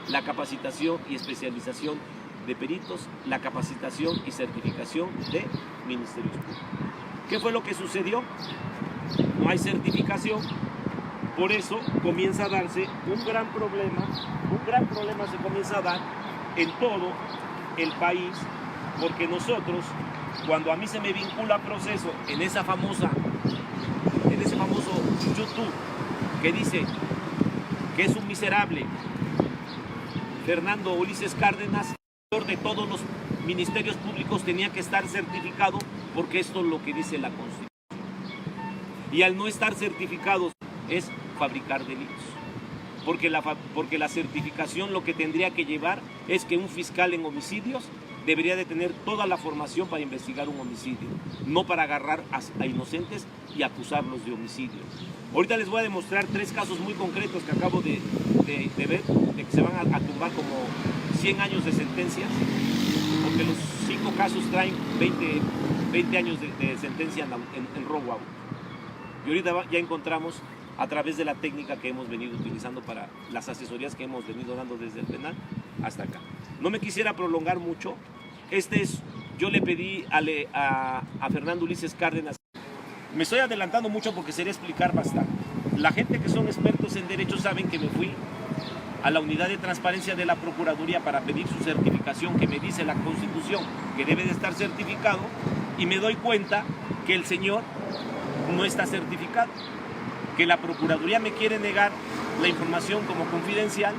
la capacitación y especialización de peritos, la capacitación y certificación de ministerios públicos. ¿Qué fue lo que sucedió? No hay certificación, por eso comienza a darse un gran problema se comienza a dar en todo el país, porque nosotros, cuando a mí se me vincula proceso en ese famoso YouTube que dice que es un miserable, Fernando Ulises Cárdenas, de todos los ministerios públicos tenía que estar certificado porque esto es lo que dice la Constitución. Y al no estar certificados es fabricar delitos. Porque la certificación lo que tendría que llevar es que un fiscal en homicidios debería de tener toda la formación para investigar un homicidio, no para agarrar a inocentes y acusarlos de homicidio. Ahorita les voy a demostrar 3 casos muy concretos que acabo de ver, de que se van a tumbar como 100 años de sentencias, porque los 5 casos traen 20 años de sentencia en robo a auto. Y ahorita ya encontramos, a través de la técnica que hemos venido utilizando para las asesorías que hemos venido dando desde el penal hasta acá. No me quisiera prolongar mucho. Yo le pedí a Fernando Ulises Cárdenas. Me estoy adelantando mucho porque sería explicar bastante. La gente que son expertos en derecho saben que me fui a la unidad de transparencia de la Procuraduría para pedir su certificación, que me dice la Constitución que debe de estar certificado, y me doy cuenta que el señor no está certificado, que la Procuraduría me quiere negar la información como confidencial.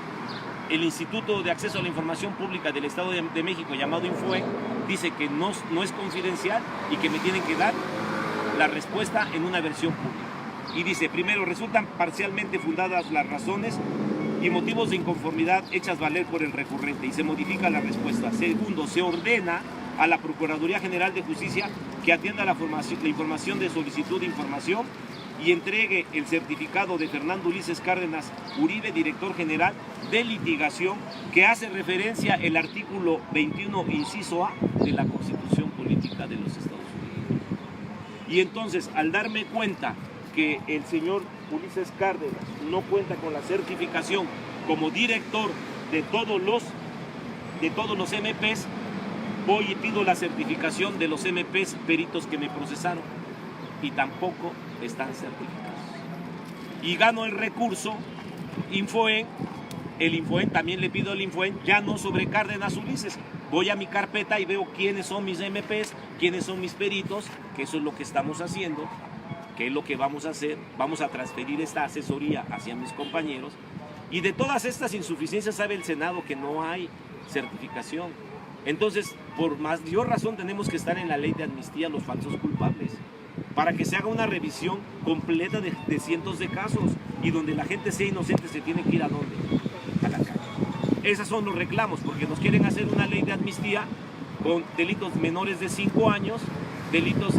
El Instituto de Acceso a la Información Pública del Estado de México, llamado Infoen, dice que no es confidencial y que me tienen que dar la respuesta en una versión pública. Y dice, primero, resultan parcialmente fundadas las razones y motivos de inconformidad hechas valer por el recurrente, y se modifica la respuesta. Segundo, se ordena a la Procuraduría General de Justicia que atienda la información de solicitud de información y entregue el certificado de Fernando Ulises Cárdenas Uribe, director general de litigación, que hace referencia el artículo 21, inciso A de la Constitución Política de los Estados Unidos. Y entonces, al darme cuenta que el señor Ulises Cárdenas no cuenta con la certificación como director de todos los MPs, voy y pido la certificación de los MPs peritos que me procesaron, y tampoco están certificados. Y gano el recurso Infoen. El Infoen, también le pido al Infoen, ya no sobre Cárdenas Ulises. Voy a mi carpeta y veo quiénes son mis MPs, quiénes son mis peritos, que eso es lo que estamos haciendo, que es lo que vamos a hacer. Vamos a transferir esta asesoría hacia mis compañeros. Y de todas estas insuficiencias sabe el Senado que no hay certificación. Entonces, por mayor razón tenemos que estar en la ley de amnistía a los falsos culpables, para que se haga una revisión completa de cientos de casos, y donde la gente sea inocente se tiene que ir a ¿dónde? A la calle. Esos son los reclamos, porque nos quieren hacer una ley de amnistía con delitos menores de 5 años, delitos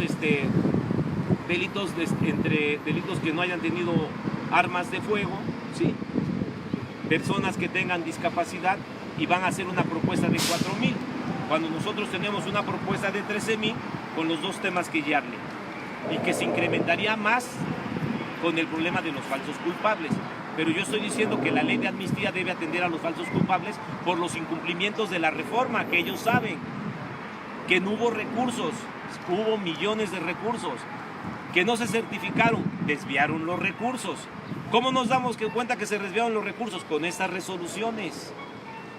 que no hayan tenido armas de fuego, ¿sí? Personas que tengan discapacidad, y van a hacer una propuesta de 4,000, cuando nosotros tenemos una propuesta de 13,000 con los dos temas que ya hablé, y que se incrementaría más con el problema de los falsos culpables. Pero yo estoy diciendo que la ley de amnistía debe atender a los falsos culpables por los incumplimientos de la reforma, que ellos saben que no hubo recursos, hubo millones de recursos, que no se certificaron, desviaron los recursos. ¿Cómo nos damos cuenta que se desviaron los recursos? Con estas resoluciones,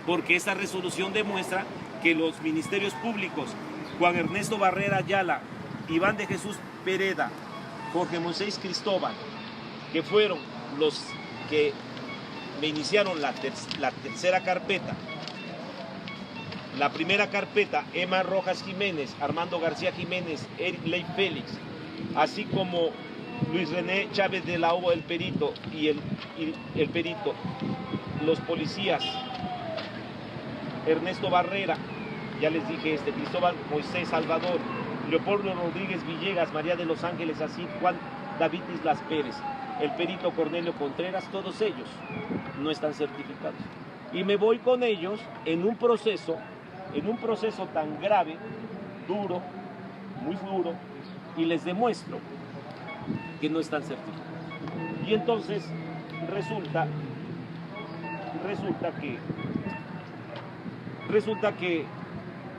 porque esta resolución demuestra que los ministerios públicos, Juan Ernesto Barrera Ayala, Iván de Jesús Pereda, Jorge Moisés Cristóbal, que fueron los que me iniciaron la tercera carpeta. La primera carpeta, Emma Rojas Jiménez, Armando García Jiménez, Eric Ley Félix, así como Luis René Chávez de la O, el perito, y el perito, los policías, Ernesto Barrera, ya les dije, Cristóbal Moisés Salvador, Leopoldo Rodríguez Villegas, María de los Ángeles Así, Juan David Islas Pérez, el perito Cornelio Contreras, todos ellos no están certificados. Y me voy con ellos en un proceso tan grave, duro, muy duro, y les demuestro que no están certificados. Y entonces resulta que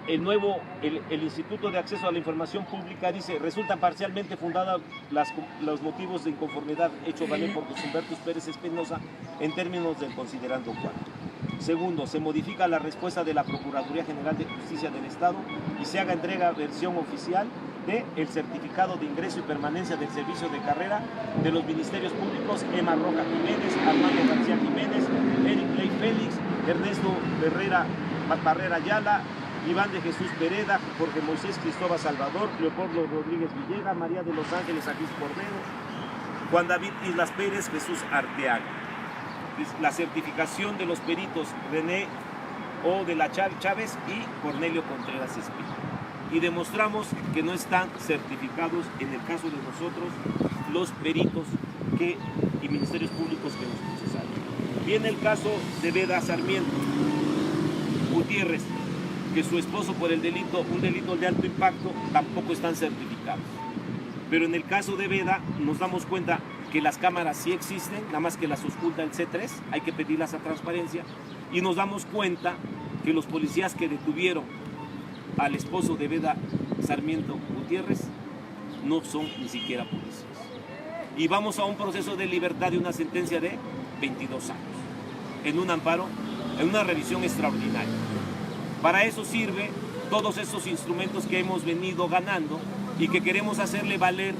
el Instituto de Acceso a la Información Pública dice, resultan parcialmente fundados los motivos de inconformidad hecho valer por José Humberto Pérez Espinosa en términos del considerando cuarto. Segundo, se modifica la respuesta de la Procuraduría General de Justicia del Estado y se haga entrega versión oficial del certificado de ingreso y permanencia del servicio de carrera de los ministerios públicos Emma Rojas Jiménez, Armando García Jiménez, Eric Ley Félix, Ernesto Barrera Ayala, Iván de Jesús Pereda, Jorge Moisés Cristóbal Salvador, Leopoldo Rodríguez Villegas, María de los Ángeles Agis Cordero, Juan David Islas Pérez, Jesús Arteaga. La certificación de los peritos René O. de la Chávez y Cornelio Contreras Espino. Y demostramos que no están certificados, en el caso de nosotros, los peritos y ministerios públicos que nos procesaron. Viene el caso de Veda Sarmiento Gutiérrez, que su esposo por un delito de alto impacto, tampoco están certificados. Pero en el caso de Veda nos damos cuenta que las cámaras sí existen, nada más que las oculta el C3, hay que pedirlas a transparencia, y nos damos cuenta que los policías que detuvieron al esposo de Veda Sarmiento Gutiérrez no son ni siquiera policías. y vamos a un proceso de libertad de una sentencia de 22 años, en un amparo, en una revisión extraordinaria. Para eso sirve todos esos instrumentos que hemos venido ganando y que queremos hacerle valer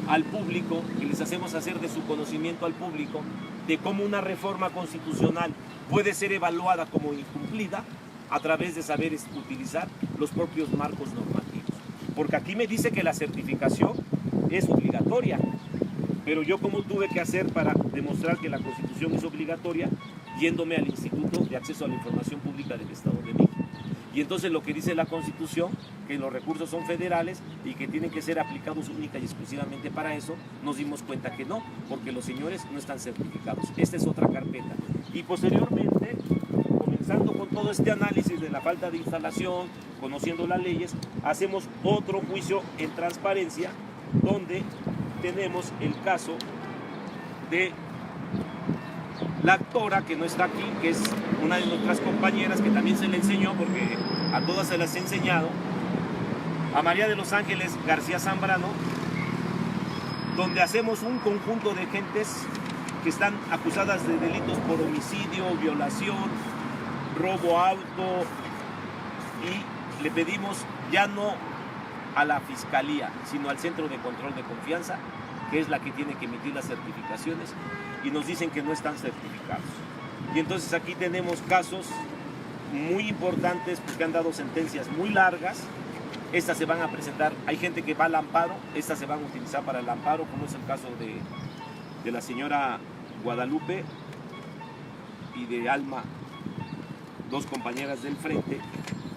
al público, que les hacemos hacer de su conocimiento al público, de cómo una reforma constitucional puede ser evaluada como incumplida a través de saber utilizar los propios marcos normativos. Porque aquí me dice que la certificación es obligatoria, pero yo como tuve que hacer para demostrar que la Constitución es obligatoria, yéndome al Instituto de Acceso a la Información Pública del Estado de México. Y entonces lo que dice la Constitución, que los recursos son federales y que tienen que ser aplicados única y exclusivamente para eso, nos dimos cuenta que no, porque los señores no están certificados. Esta es otra carpeta. Y posteriormente, comenzando con todo este análisis de la falta de instalación, conociendo las leyes, hacemos otro juicio en transparencia, donde tenemos el caso de la actora, que no está aquí, que es una de nuestras compañeras, que también se le enseñó, porque a todas se las he enseñado, a María de los Ángeles García Zambrano, donde hacemos un conjunto de gentes que están acusadas de delitos por homicidio, violación, robo a auto, y le pedimos ya no a la Fiscalía, sino al Centro de Control de Confianza, que es la que tiene que emitir las certificaciones, y nos dicen que no están certificados. Y entonces aquí tenemos casos muy importantes, pues, que han dado sentencias muy largas. Estas se van a presentar, hay gente que va al amparo, estas se van a utilizar para el amparo, como es el caso de la señora Guadalupe y de Alma, dos compañeras del frente,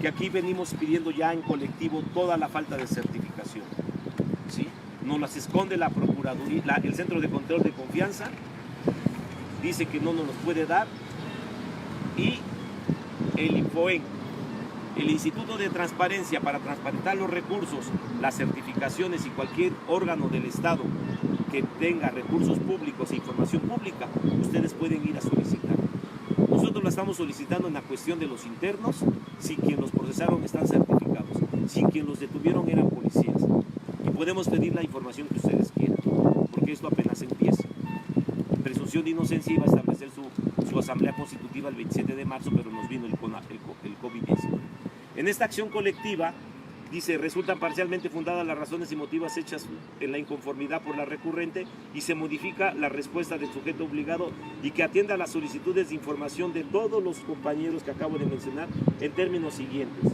que aquí venimos pidiendo ya en colectivo toda la falta de certificación, ¿sí? Nos las esconde la Procuraduría, el Centro de Control de Confianza, dice que no nos los puede dar, y el INFOEN, el Instituto de Transparencia, para transparentar los recursos, las certificaciones y cualquier órgano del Estado que tenga recursos públicos e información pública, ustedes pueden ir a solicitar. Nosotros la estamos solicitando en la cuestión de los internos, si quien los procesaron están certificados, si quien los detuvieron eran policías. Y podemos pedir la información que ustedes quieran, porque esto apenas empieza. Presunción de inocencia iba a establecer su asamblea constitutiva el 27 de marzo, pero nos vino el COVID-19. En esta acción colectiva, dice, resultan parcialmente fundadas las razones y motivos hechas en la inconformidad por la recurrente y se modifica la respuesta del sujeto obligado y que atienda a las solicitudes de información de todos los compañeros que acabo de mencionar en términos siguientes.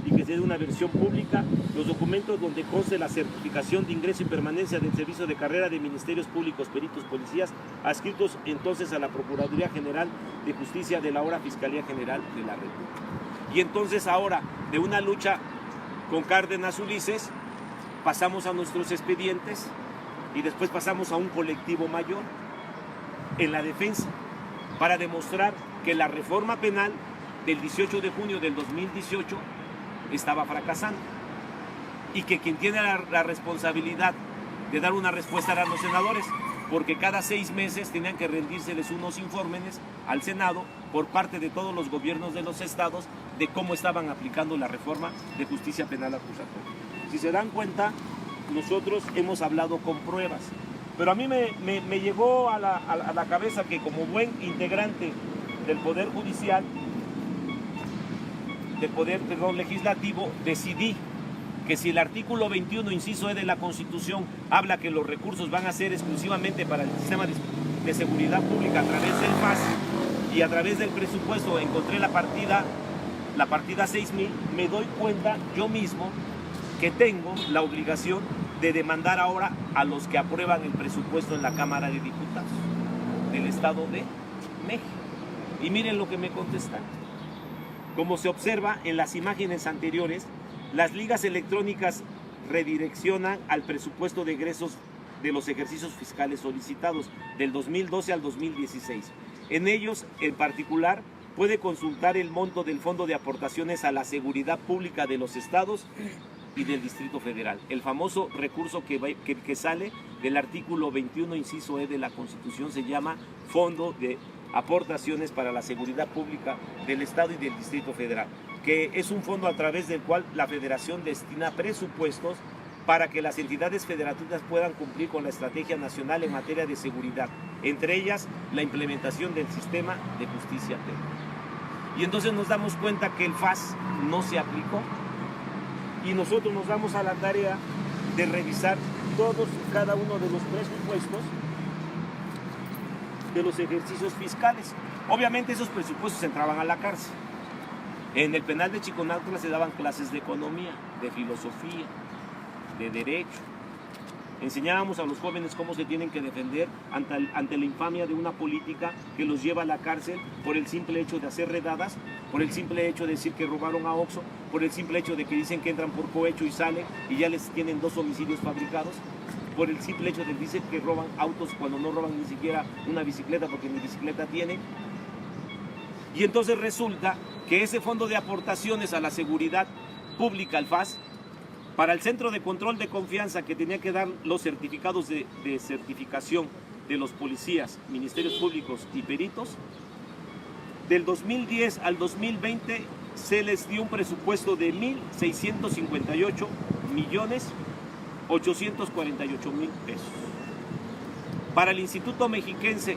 Y que se dé una versión pública, los documentos donde conste la certificación de ingreso y permanencia del servicio de carrera de ministerios públicos, peritos, policías, adscritos entonces a la Procuraduría General de Justicia de la ahora Fiscalía General de la República. Y entonces ahora, de una lucha con Cárdenas Ulises, pasamos a nuestros expedientes y después pasamos a un colectivo mayor en la defensa para demostrar que la reforma penal del 18 de junio del 2018 estaba fracasando y que quien tiene la responsabilidad de dar una respuesta eran los senadores, porque cada 6 meses tenían que rendírseles unos informes al Senado por parte de todos los gobiernos de los estados de cómo estaban aplicando la reforma de justicia penal acusatoria. Si se dan cuenta, nosotros hemos hablado con pruebas, pero a mí me llegó a la cabeza que como buen integrante del Poder Judicial, del Poder Legislativo, decidí que si el artículo 21, inciso E de la Constitución, habla que los recursos van a ser exclusivamente para el sistema de seguridad pública a través del FAS y a través del presupuesto, encontré la partida 6,000, me doy cuenta yo mismo que tengo la obligación de demandar ahora a los que aprueban el presupuesto en la Cámara de Diputados del Estado de México. Y miren lo que me contestan. Como se observa en las imágenes anteriores, las ligas electrónicas redireccionan al presupuesto de egresos de los ejercicios fiscales solicitados del 2012 al 2016. En ellos, en particular, puede consultar el monto del Fondo de Aportaciones a la Seguridad Pública de los estados y del Distrito Federal. El famoso recurso que sale del artículo 21, inciso E de la Constitución, se llama Fondo de Aportaciones para la Seguridad Pública del Estado y del Distrito Federal, que es un fondo a través del cual la Federación destina presupuestos para que las entidades federativas puedan cumplir con la estrategia nacional en materia de seguridad, entre ellas la implementación del sistema de justicia penal. Y entonces nos damos cuenta que el FAS no se aplicó y nosotros nos damos a la tarea de revisar todos y cada uno de los presupuestos de los ejercicios fiscales. Obviamente esos presupuestos entraban a la cárcel. En el penal de Chiconautla se daban clases de economía, de filosofía, de derecho. Enseñábamos a los jóvenes cómo se tienen que defender ante la infamia de una política que los lleva a la cárcel por el simple hecho de hacer redadas, por el simple hecho de decir que robaron a Oxxo, por el simple hecho de que dicen que entran por cohecho y salen y ya les tienen 2 homicidios fabricados, por el simple hecho de que dicen que roban autos cuando no roban ni siquiera una bicicleta porque ni bicicleta tienen. Y entonces resulta que ese fondo de aportaciones a la seguridad pública, el FAS, para el Centro de Control de Confianza que tenía que dar los certificados de certificación de los policías, ministerios públicos y peritos, del 2010 al 2020 se les dio un presupuesto de 1.658.848.000 pesos. Para el Instituto Mexiquense,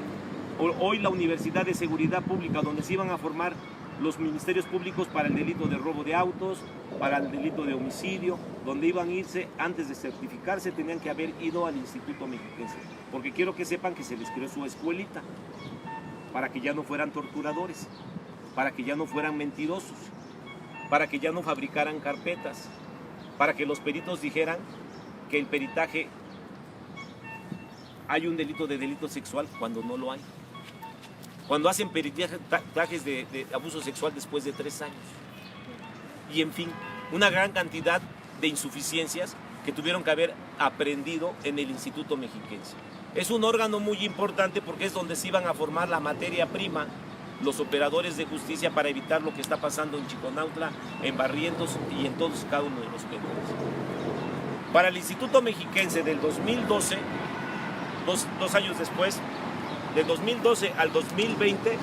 hoy la Universidad de Seguridad Pública, donde se iban a formar los ministerios públicos para el delito de robo de autos, para el delito de homicidio, donde iban a irse antes de certificarse, tenían que haber ido al Instituto Mexiquense, porque quiero que sepan que se les creó su escuelita, para que ya no fueran torturadores, para que ya no fueran mentirosos, para que ya no fabricaran carpetas, para que los peritos dijeran que el peritaje hay un delito de delito sexual cuando no lo hay. Cuando hacen peritajes de abuso sexual después de 3 años. Y en fin, una gran cantidad de insuficiencias que tuvieron que haber aprendido en el Instituto Mexiquense. Es un órgano muy importante porque es donde se iban a formar la materia prima, los operadores de justicia, para evitar lo que está pasando en Chiconautla, en Barrientos y en todos cada uno de los penales. Para el Instituto Mexiquense del 2012, dos años después, del 2012 al 2020,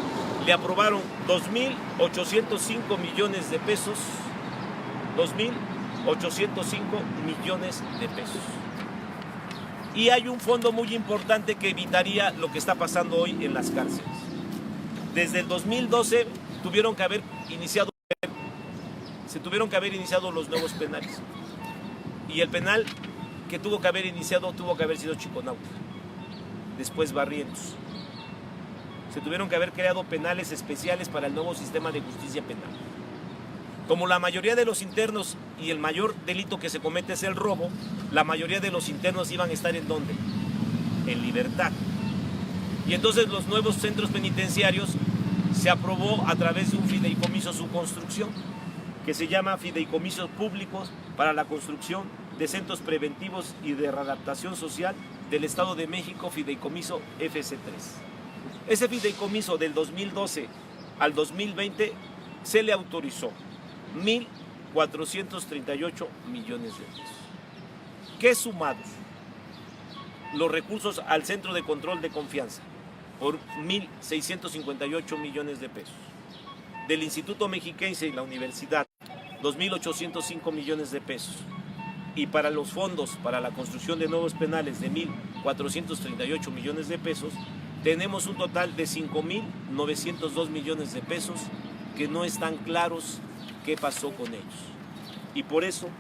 le aprobaron 2.805 millones de pesos, 2.805 millones de pesos. Y hay un fondo muy importante que evitaría lo que está pasando hoy en las cárceles. Desde el 2012 se tuvieron que haber iniciado los nuevos penales. Y el penal que tuvo que haber sido Chiconautla, después Barrientos. Se tuvieron que haber creado penales especiales para el nuevo sistema de justicia penal. Como la mayoría de los internos y el mayor delito que se comete es el robo, la mayoría de los internos iban a estar ¿en dónde? En libertad. Y entonces los nuevos centros penitenciarios se aprobó a través de un fideicomiso su construcción, que se llama Fideicomisos Públicos para la Construcción de Centros Preventivos y de Readaptación Social del Estado de México, Fideicomiso FC3. Ese fideicomiso del 2012 al 2020 se le autorizó 1.438 millones de pesos. Que sumados los recursos al Centro de Control de Confianza por 1.658 millones de pesos. Del Instituto Mexiquense y la Universidad, 2.805 millones de pesos. Y para los fondos para la construcción de nuevos penales de 1.438 millones de pesos, tenemos un total de 5.902 millones de pesos que no están claros qué pasó con ellos. Y por eso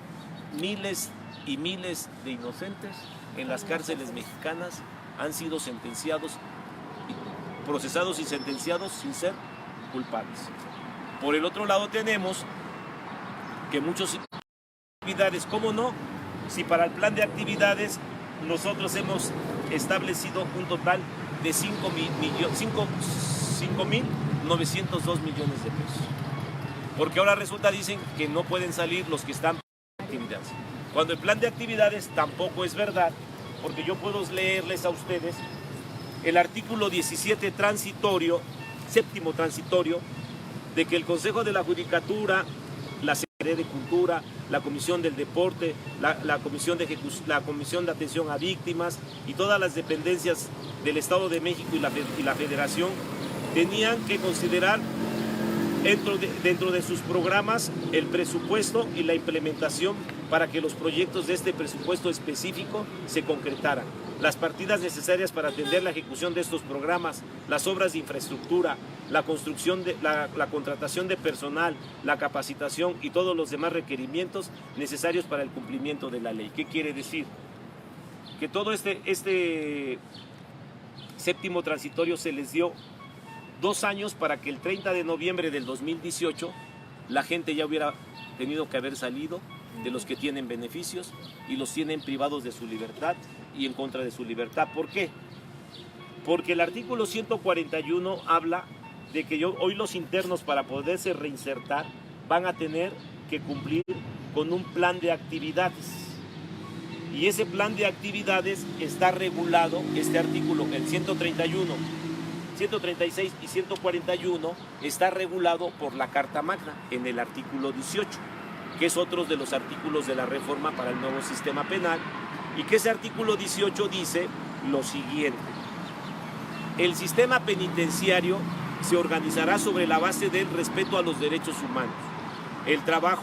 miles y miles de inocentes en las cárceles mexicanas han sido procesados y sentenciados sin ser culpables. Por el otro lado tenemos que muchos actividades, ¿cómo no? Si para el plan de actividades nosotros hemos establecido un total de 5.902 millones de pesos. Porque ahora resulta, dicen que no pueden salir los que están en actividades. Cuando el plan de actividades tampoco es verdad, porque yo puedo leerles a ustedes el artículo 17 transitorio, séptimo transitorio, de que el Consejo de la Judicatura, la Secretaría de Cultura, la Comisión del Deporte, la Comisión de Atención a Víctimas y todas las dependencias del Estado de México y la Federación tenían que considerar dentro de sus programas el presupuesto y la implementación para que los proyectos de este presupuesto específico se concretaran. Las partidas necesarias para atender la ejecución de estos programas, las obras de infraestructura, la construcción, la contratación de personal, la capacitación y todos los demás requerimientos necesarios para el cumplimiento de la ley. ¿Qué quiere decir? Que todo este séptimo transitorio se les dio 2 años para que el 30 de noviembre del 2018 la gente ya hubiera tenido que haber salido de los que tienen beneficios y los tienen privados de su libertad y en contra de su libertad. ¿Por qué? Porque el artículo 141 habla de que hoy los internos, para poderse reinsertar, van a tener que cumplir con un plan de actividades. Y ese plan de actividades está regulado, este artículo, el 131, 136 y 141, está regulado por la Carta Magna en el artículo 18, que es otro de los artículos de la reforma para el nuevo sistema penal, y que ese artículo 18 dice lo siguiente: el sistema penitenciario se organizará sobre la base del respeto a los derechos humanos, el trabajo,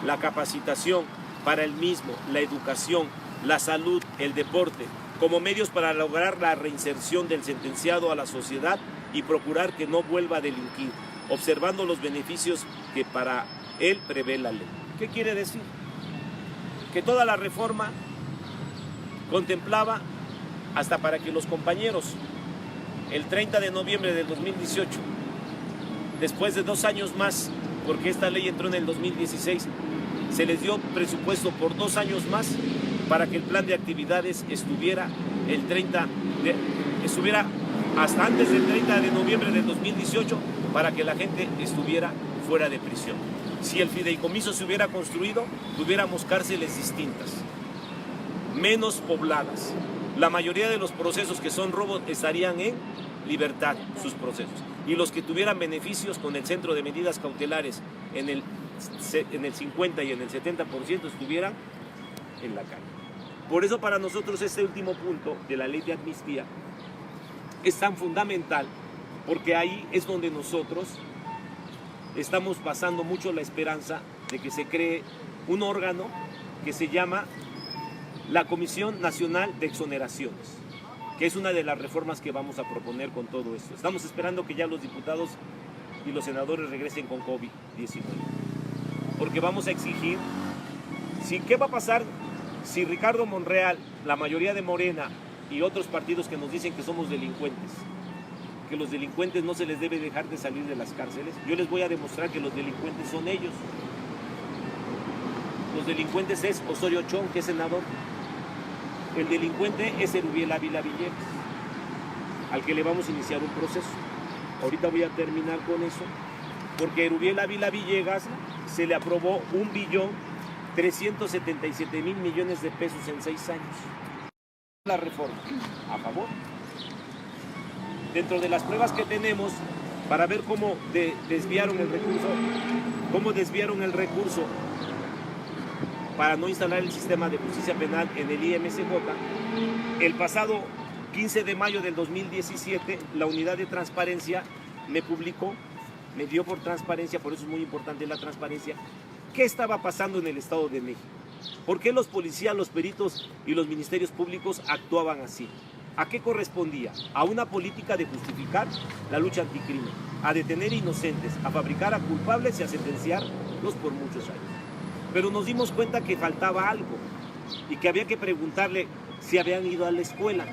la capacitación para el mismo, la educación, la salud, el deporte, como medios para lograr la reinserción del sentenciado a la sociedad y procurar que no vuelva a delinquir, observando los beneficios que para él prevé la ley. ¿Qué quiere decir? Que toda la reforma contemplaba hasta para que los compañeros, el 30 de noviembre del 2018, después de 2 años más, porque esta ley entró en el 2016, se les dio presupuesto por 2 años más para que el plan de actividades estuviera hasta antes del 30 de noviembre del 2018, para que la gente estuviera fuera de prisión. Si el fideicomiso se hubiera construido, tuviéramos cárceles distintas, menos pobladas. La mayoría de los procesos que son robos estarían en libertad, sus procesos. Y los que tuvieran beneficios con el centro de medidas cautelares en el 50 y en el 70% estuvieran en la calle. Por eso para nosotros este último punto de la ley de amnistía es tan fundamental, porque ahí es donde nosotros estamos basando mucho la esperanza de que se cree un órgano que se llama la Comisión Nacional de Exoneraciones, que es una de las reformas que vamos a proponer con todo esto. Estamos esperando que ya los diputados y los senadores regresen con COVID-19, porque vamos a exigir, ¿qué va a pasar si Ricardo Monreal, la mayoría de Morena y otros partidos que nos dicen que somos delincuentes, que los delincuentes no se les debe dejar de salir de las cárceles? Yo les voy a demostrar que los delincuentes son ellos. Los delincuentes es Osorio Chong, que es senador. El delincuente es Erubiel Ávila Villegas, al que le vamos a iniciar un proceso. Ahorita voy a terminar con eso, porque Erubiel Ávila Villegas se le aprobó 1.377.000 millones de pesos en 6 años. La reforma, a favor. Dentro de las pruebas que tenemos para ver cómo desviaron el recurso, para no instalar el sistema de justicia penal en el IMCJ, el pasado 15 de mayo del 2017, la unidad de transparencia me dio por transparencia, por eso es muy importante la transparencia, qué estaba pasando en el Estado de México. ¿Por qué los policías, los peritos y los ministerios públicos actuaban así? ¿A qué correspondía? A una política de justificar la lucha anticrimen, a detener inocentes, a fabricar a culpables y a sentenciarlos por muchos años. Pero nos dimos cuenta que faltaba algo y que había que preguntarle si habían ido a la escuela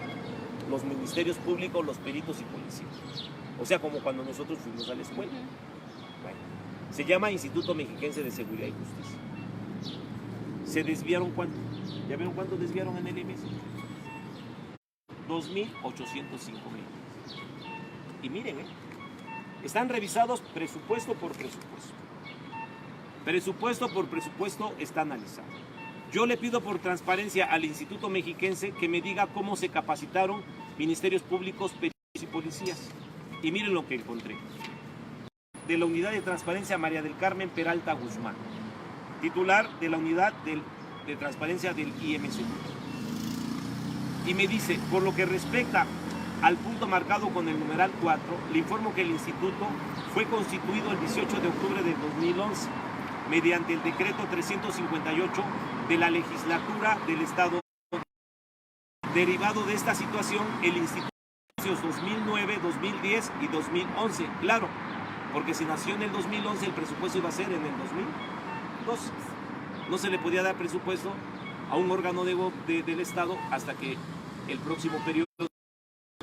los ministerios públicos, los peritos y policías. O sea, como cuando nosotros fuimos a la escuela. Bueno, se llama Instituto Mexiquense de Seguridad y Justicia. ¿Se desviaron cuánto? ¿Ya vieron cuánto desviaron en el IMSS? 2.805 millones. Y miren, están revisados presupuesto por presupuesto. Presupuesto por presupuesto está analizado. Yo le pido por transparencia al Instituto Mexiquense que me diga cómo se capacitaron ministerios públicos, peritos y policías. Y miren lo que encontré. De la unidad de transparencia, María del Carmen Peralta Guzmán, titular de la unidad de transparencia del IMCJ. Y me dice, por lo que respecta al punto marcado con el numeral 4, le informo que el instituto fue constituido el 18 de octubre de 2011 mediante el decreto 358 de la legislatura del Estado. Derivado de esta situación, el Instituto 2009, 2010 y 2011, claro, porque si nació en el 2011 el presupuesto iba a ser en el 2012. No se le podía dar presupuesto a un órgano del Estado hasta que el próximo periodo del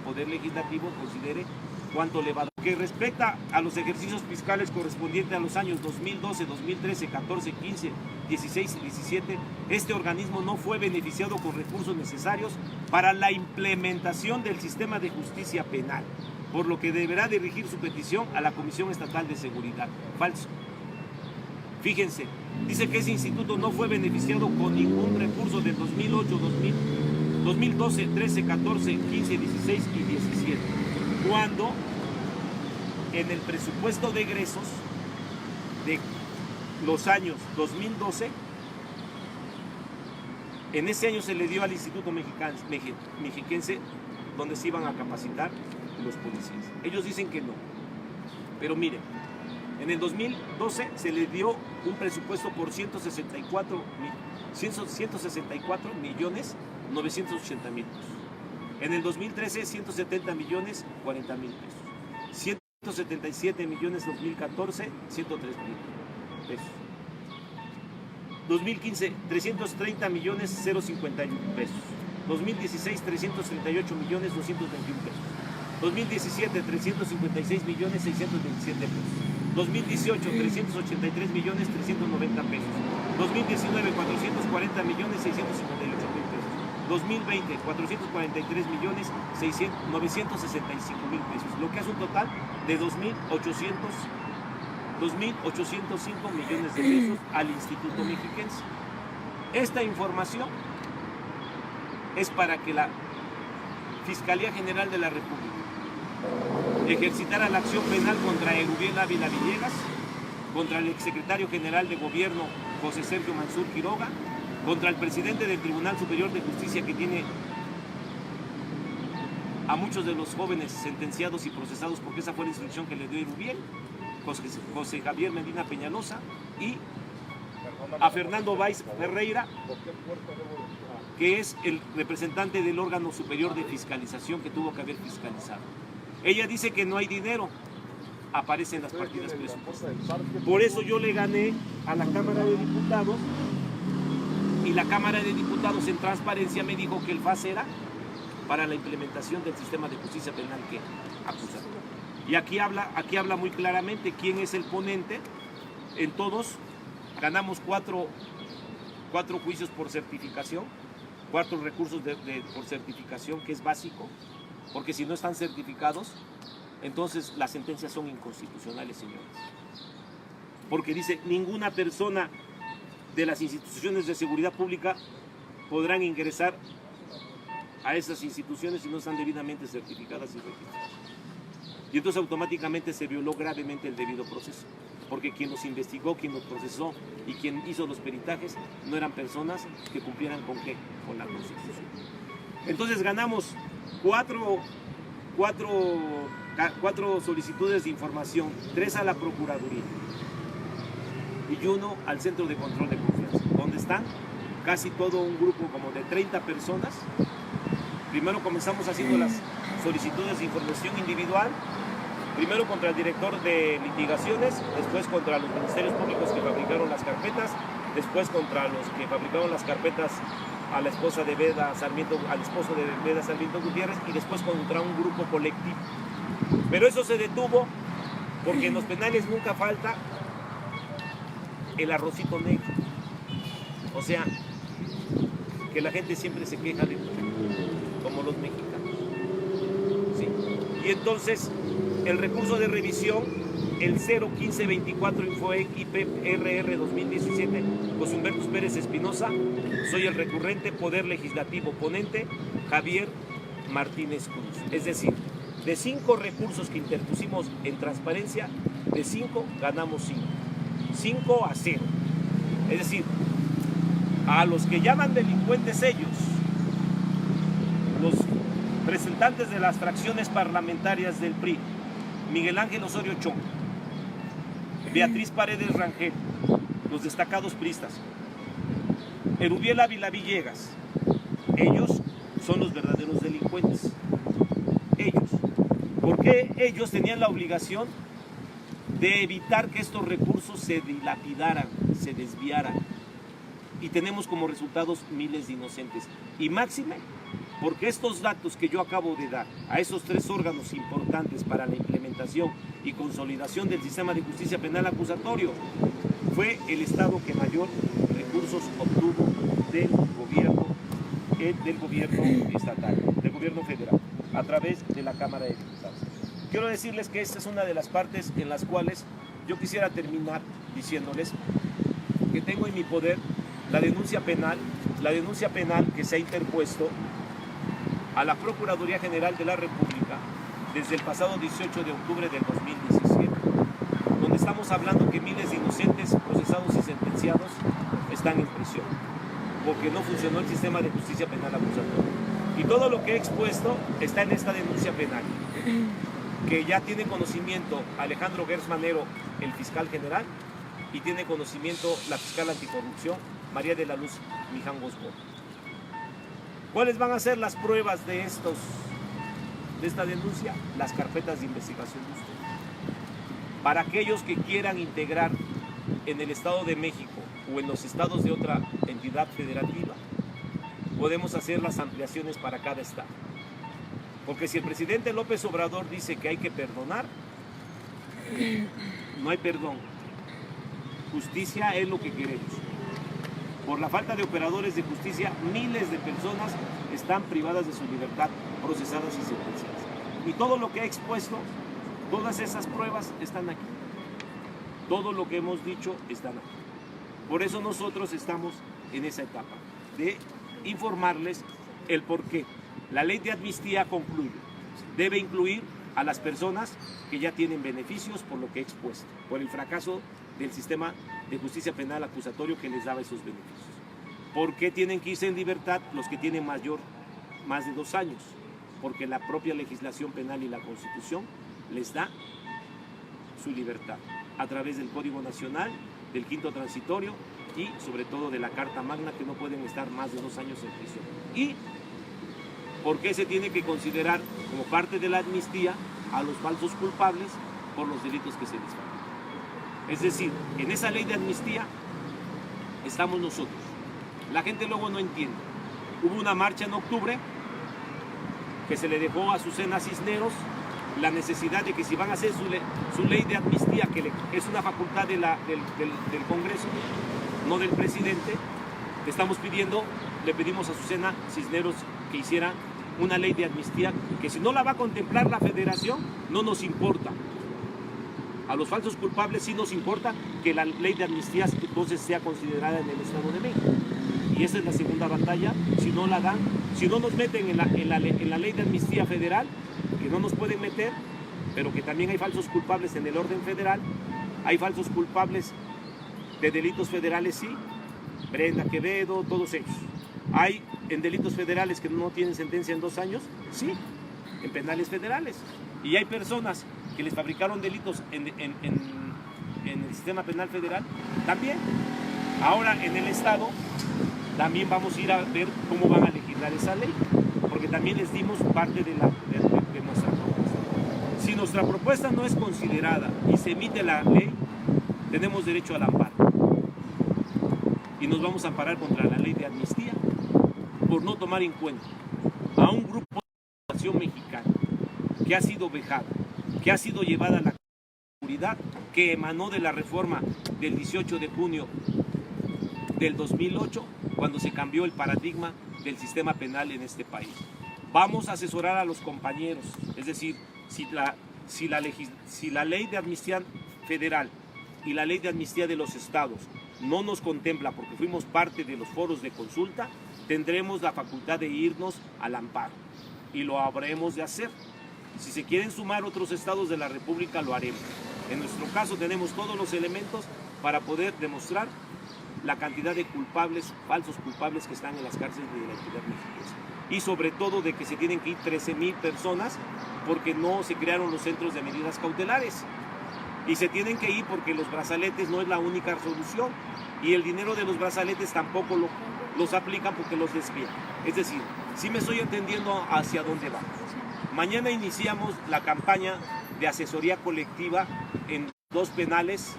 Poder Legislativo considere cuánto le va a dar. Que respecta a los ejercicios fiscales correspondientes a los años 2012, 2013, 14, 15, 16 y 17, este organismo no fue beneficiado con recursos necesarios para la implementación del sistema de justicia penal, por lo que deberá dirigir su petición a la Comisión Estatal de Seguridad. Falso. Fíjense, dice que ese instituto no fue beneficiado con ningún recurso del 2008, 2012, 13, 14, 15, 16 y 17, cuando en el presupuesto de egresos de los años 2012, en ese año se le dio al Instituto Mexiquense donde se iban a capacitar los policías. Ellos dicen que no, pero miren, en el 2012 se le dio un presupuesto por 164 millones 980 mil pesos. En el 2013 170 millones 40 mil pesos. 177 millones 2014 103 mil pesos. 2015 330 millones 051 pesos. 2016 338 millones 221 pesos. 2017 356 millones 627 pesos. 2018 383 millones 390 pesos. 2019 440 millones 658 mil pesos. 2020 443 millones 965 mil pesos, lo que hace un total de 2.805 millones de pesos al Instituto Mexiquense. Esta información es para que la Fiscalía General de la República ejercitara la acción penal contra Erubiel Ávila Villegas, contra el exsecretario general de Gobierno José Sergio Mansur Quiroga, contra el presidente del Tribunal Superior de Justicia, que tiene a muchos de los jóvenes sentenciados y procesados, porque esa fue la instrucción que le dio Erubiel, José Javier Medina Peñalosa, y a Fernando Valls Ferreira, que es el representante del órgano superior de fiscalización que tuvo que haber fiscalizado. Ella dice que no hay dinero, aparecen las partidas presupuestarias. Por eso yo le gané a la Cámara de Diputados, y la Cámara de Diputados en transparencia me dijo que el FAS era para la implementación del sistema de justicia penal que acusa. Y aquí habla muy claramente quién es el ponente. En todos ganamos cuatro juicios por certificación, 4 recursos por certificación, que es básico, porque si no están certificados, entonces las sentencias son inconstitucionales, señores. Porque dice, ninguna persona de las instituciones de seguridad pública podrán ingresar a esas instituciones si no están debidamente certificadas y registradas. Y entonces automáticamente se violó gravemente el debido proceso, porque quien los investigó, quien los procesó y quien hizo los peritajes no eran personas que cumplieran con ¿qué? Con la Constitución. Entonces ganamos cuatro solicitudes de información, 3 a la Procuraduría y 1 al Centro de Control de Confianza, donde están casi todo un grupo como de 30 personas. Primero comenzamos haciendo las solicitudes de información individual, primero contra el director de litigaciones, después contra los ministerios públicos que fabricaron las carpetas, después contra los que fabricaron las carpetas a la esposa de Veda Sarmiento, al esposo de Veda Sarmiento Gutiérrez, y después contra un grupo colectivo. Pero eso se detuvo porque en los penales nunca falta el arrocito negro. O sea, que la gente siempre se queja de como los mexicanos. ¿Sí? Y entonces, el recurso de revisión, el 01524 Infoec IPRR 2017, José Humberto Pérez Espinosa, soy el recurrente, Poder Legislativo, ponente, Javier Martínez Cruz. Es decir, de 5 recursos que interpusimos en transparencia, de 5 ganamos 5. 5-0. Es decir, a los que llaman delincuentes ellos, los representantes de las fracciones parlamentarias del PRI, Miguel Ángel Osorio Chong, Beatriz Paredes Rangel, los destacados priistas. Erubiel Ávila Villegas, ellos son los verdaderos delincuentes. Ellos. Porque ellos tenían la obligación de evitar que estos recursos se dilapidaran, se desviaran. Y tenemos como resultados miles de inocentes. Y máxime, porque estos datos que yo acabo de dar a esos tres órganos importantes para la implementación y consolidación del sistema de justicia penal acusatorio, fue el Estado que mayor recursos obtuvo del gobierno estatal, del gobierno federal, a través de la Cámara de Diputados. Quiero decirles que esta es una de las partes en las cuales yo quisiera terminar diciéndoles que tengo en mi poder la denuncia penal que se ha interpuesto a la Procuraduría General de la República desde el pasado 18 de octubre del 2017, donde estamos hablando que miles de inocentes procesados y sentenciados están en prisión, porque no funcionó el sistema de justicia penal acusatoria. Y todo lo que he expuesto está en esta denuncia penal, que ya tiene conocimiento Alejandro Gers Manero, el fiscal general, y tiene conocimiento la fiscal anticorrupción, María de la Luz Mijangos Gómez. ¿Cuáles van a ser las pruebas de esta denuncia? Las carpetas de investigación de usted. Para aquellos que quieran integrar en el Estado de México o en los estados de otra entidad federativa, podemos hacer las ampliaciones para cada estado. Porque si el presidente López Obrador dice que hay que perdonar, no hay perdón. Justicia es lo que queremos. Por la falta de operadores de justicia, miles de personas están privadas de su libertad, procesadas y sentenciadas. Y todo lo que he expuesto, todas esas pruebas están aquí. Todo lo que hemos dicho están aquí. Por eso nosotros estamos en esa etapa de informarles el por qué. La ley de amnistía concluye. Debe incluir a las personas que ya tienen beneficios por lo que he expuesto, por el fracaso del sistema de justicia penal acusatorio que les daba esos beneficios. ¿Por qué tienen que irse en libertad los que tienen más de 2 años? Porque la propia legislación penal y la Constitución les da su libertad a través del Código Nacional, del Quinto Transitorio y sobre todo de la Carta Magna, que no pueden estar más de 2 años en prisión. ¿Y por qué se tiene que considerar como parte de la amnistía a los falsos culpables por los delitos que se les fabrican? Es decir, en esa ley de amnistía estamos nosotros. La gente luego no entiende. Hubo una marcha en octubre que se le dejó a Azucena Cisneros la necesidad de que si van a hacer su ley de amnistía, que es una facultad del Congreso, no del presidente, le pedimos a Azucena Cisneros que hiciera una ley de amnistía, que si no la va a contemplar la Federación, no nos importa. A los falsos culpables sí nos importa que la ley de amnistía entonces sea considerada en el Estado de México. Y esa es la segunda batalla. Si no la dan, si no nos meten en la ley de amnistía federal, que no nos pueden meter, pero que también hay falsos culpables en el orden federal, hay falsos culpables de delitos federales, sí, Brenda Quevedo, todos ellos. Hay en delitos federales que no tienen sentencia en 2 años, sí, en penales federales. Y hay personas que les fabricaron delitos en el sistema penal federal, también. Ahora en el Estado también vamos a ir a ver cómo van a legislar esa ley, porque también les dimos parte de nuestra propuesta. Si nuestra propuesta no es considerada y se emite la ley, tenemos derecho al amparo. Y nos vamos a amparar contra la ley de amnistía por no tomar en cuenta a un grupo de población mexicana que ha sido vejado, que ha sido llevada a la seguridad, que emanó de la reforma del 18 de junio del 2008, cuando se cambió el paradigma del sistema penal en este país. Vamos a asesorar a los compañeros, es decir, si la ley de amnistía federal y la ley de amnistía de los estados no nos contempla porque fuimos parte de los foros de consulta, tendremos la facultad de irnos al amparo y lo habremos de hacer. Si se quieren sumar otros estados de la República, lo haremos. En nuestro caso tenemos todos los elementos para poder demostrar la cantidad de culpables, falsos culpables que están en las cárceles de la entidad mexicana. Y sobre todo de que se tienen que ir 13,000 personas porque no se crearon los centros de medidas cautelares. Y se tienen que ir porque los brazaletes no es la única solución. Y el dinero de los brazaletes tampoco los aplican porque los desvían. Es decir, sí me estoy entendiendo hacia dónde vamos. Mañana iniciamos la campaña de asesoría colectiva en dos penales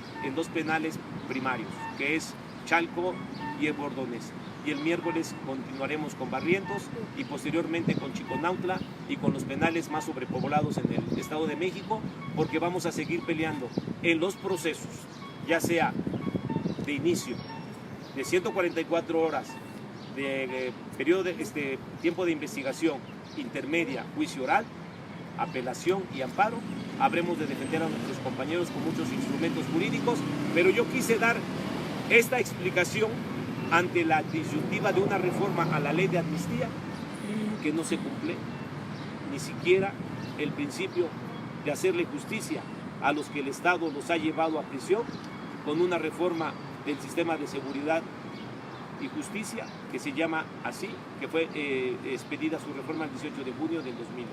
primarios, que es Chalco y el Bordonés. Y el miércoles continuaremos con Barrientos y posteriormente con Chiconautla y con los penales más sobrepoblados en el Estado de México, porque vamos a seguir peleando en los procesos, ya sea de inicio, de 144 horas, de periodo de tiempo de investigación, intermedia, juicio oral, apelación y amparo. Habremos de defender a nuestros compañeros con muchos instrumentos jurídicos, pero yo quise dar esta explicación ante la disyuntiva de una reforma a la ley de amnistía que no se cumple, ni siquiera el principio de hacerle justicia a los que el Estado los ha llevado a prisión, con una reforma del sistema de seguridad y justicia que se llama así, que fue expedida su reforma el 18 de junio del 2008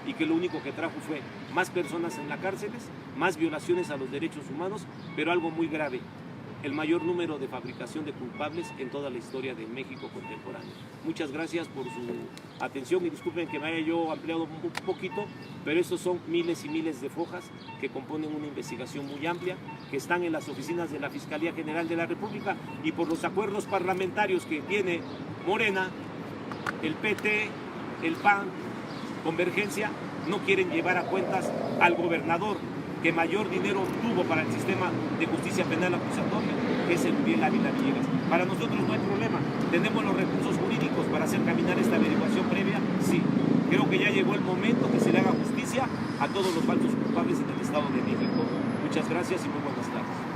y que lo único que trajo fue más personas en las cárceles, más violaciones a los derechos humanos, pero algo muy grave: el mayor número de fabricación de culpables en toda la historia de México contemporáneo. Muchas gracias por su atención y disculpen que me haya yo ampliado un poquito, pero estos son miles y miles de fojas que componen una investigación muy amplia, que están en las oficinas de la Fiscalía General de la República, y por los acuerdos parlamentarios que tiene Morena, el PT, el PAN, Convergencia, no quieren llevar a cuentas al gobernador que mayor dinero tuvo para el sistema de justicia penal acusatoria, que es el Uriel Ávila Villegas. Para nosotros no hay problema, tenemos los recursos jurídicos para hacer caminar esta averiguación previa, sí. Creo que ya llegó el momento que se le haga justicia a todos los falsos culpables en el Estado de México. Muchas gracias y muy buenas tardes.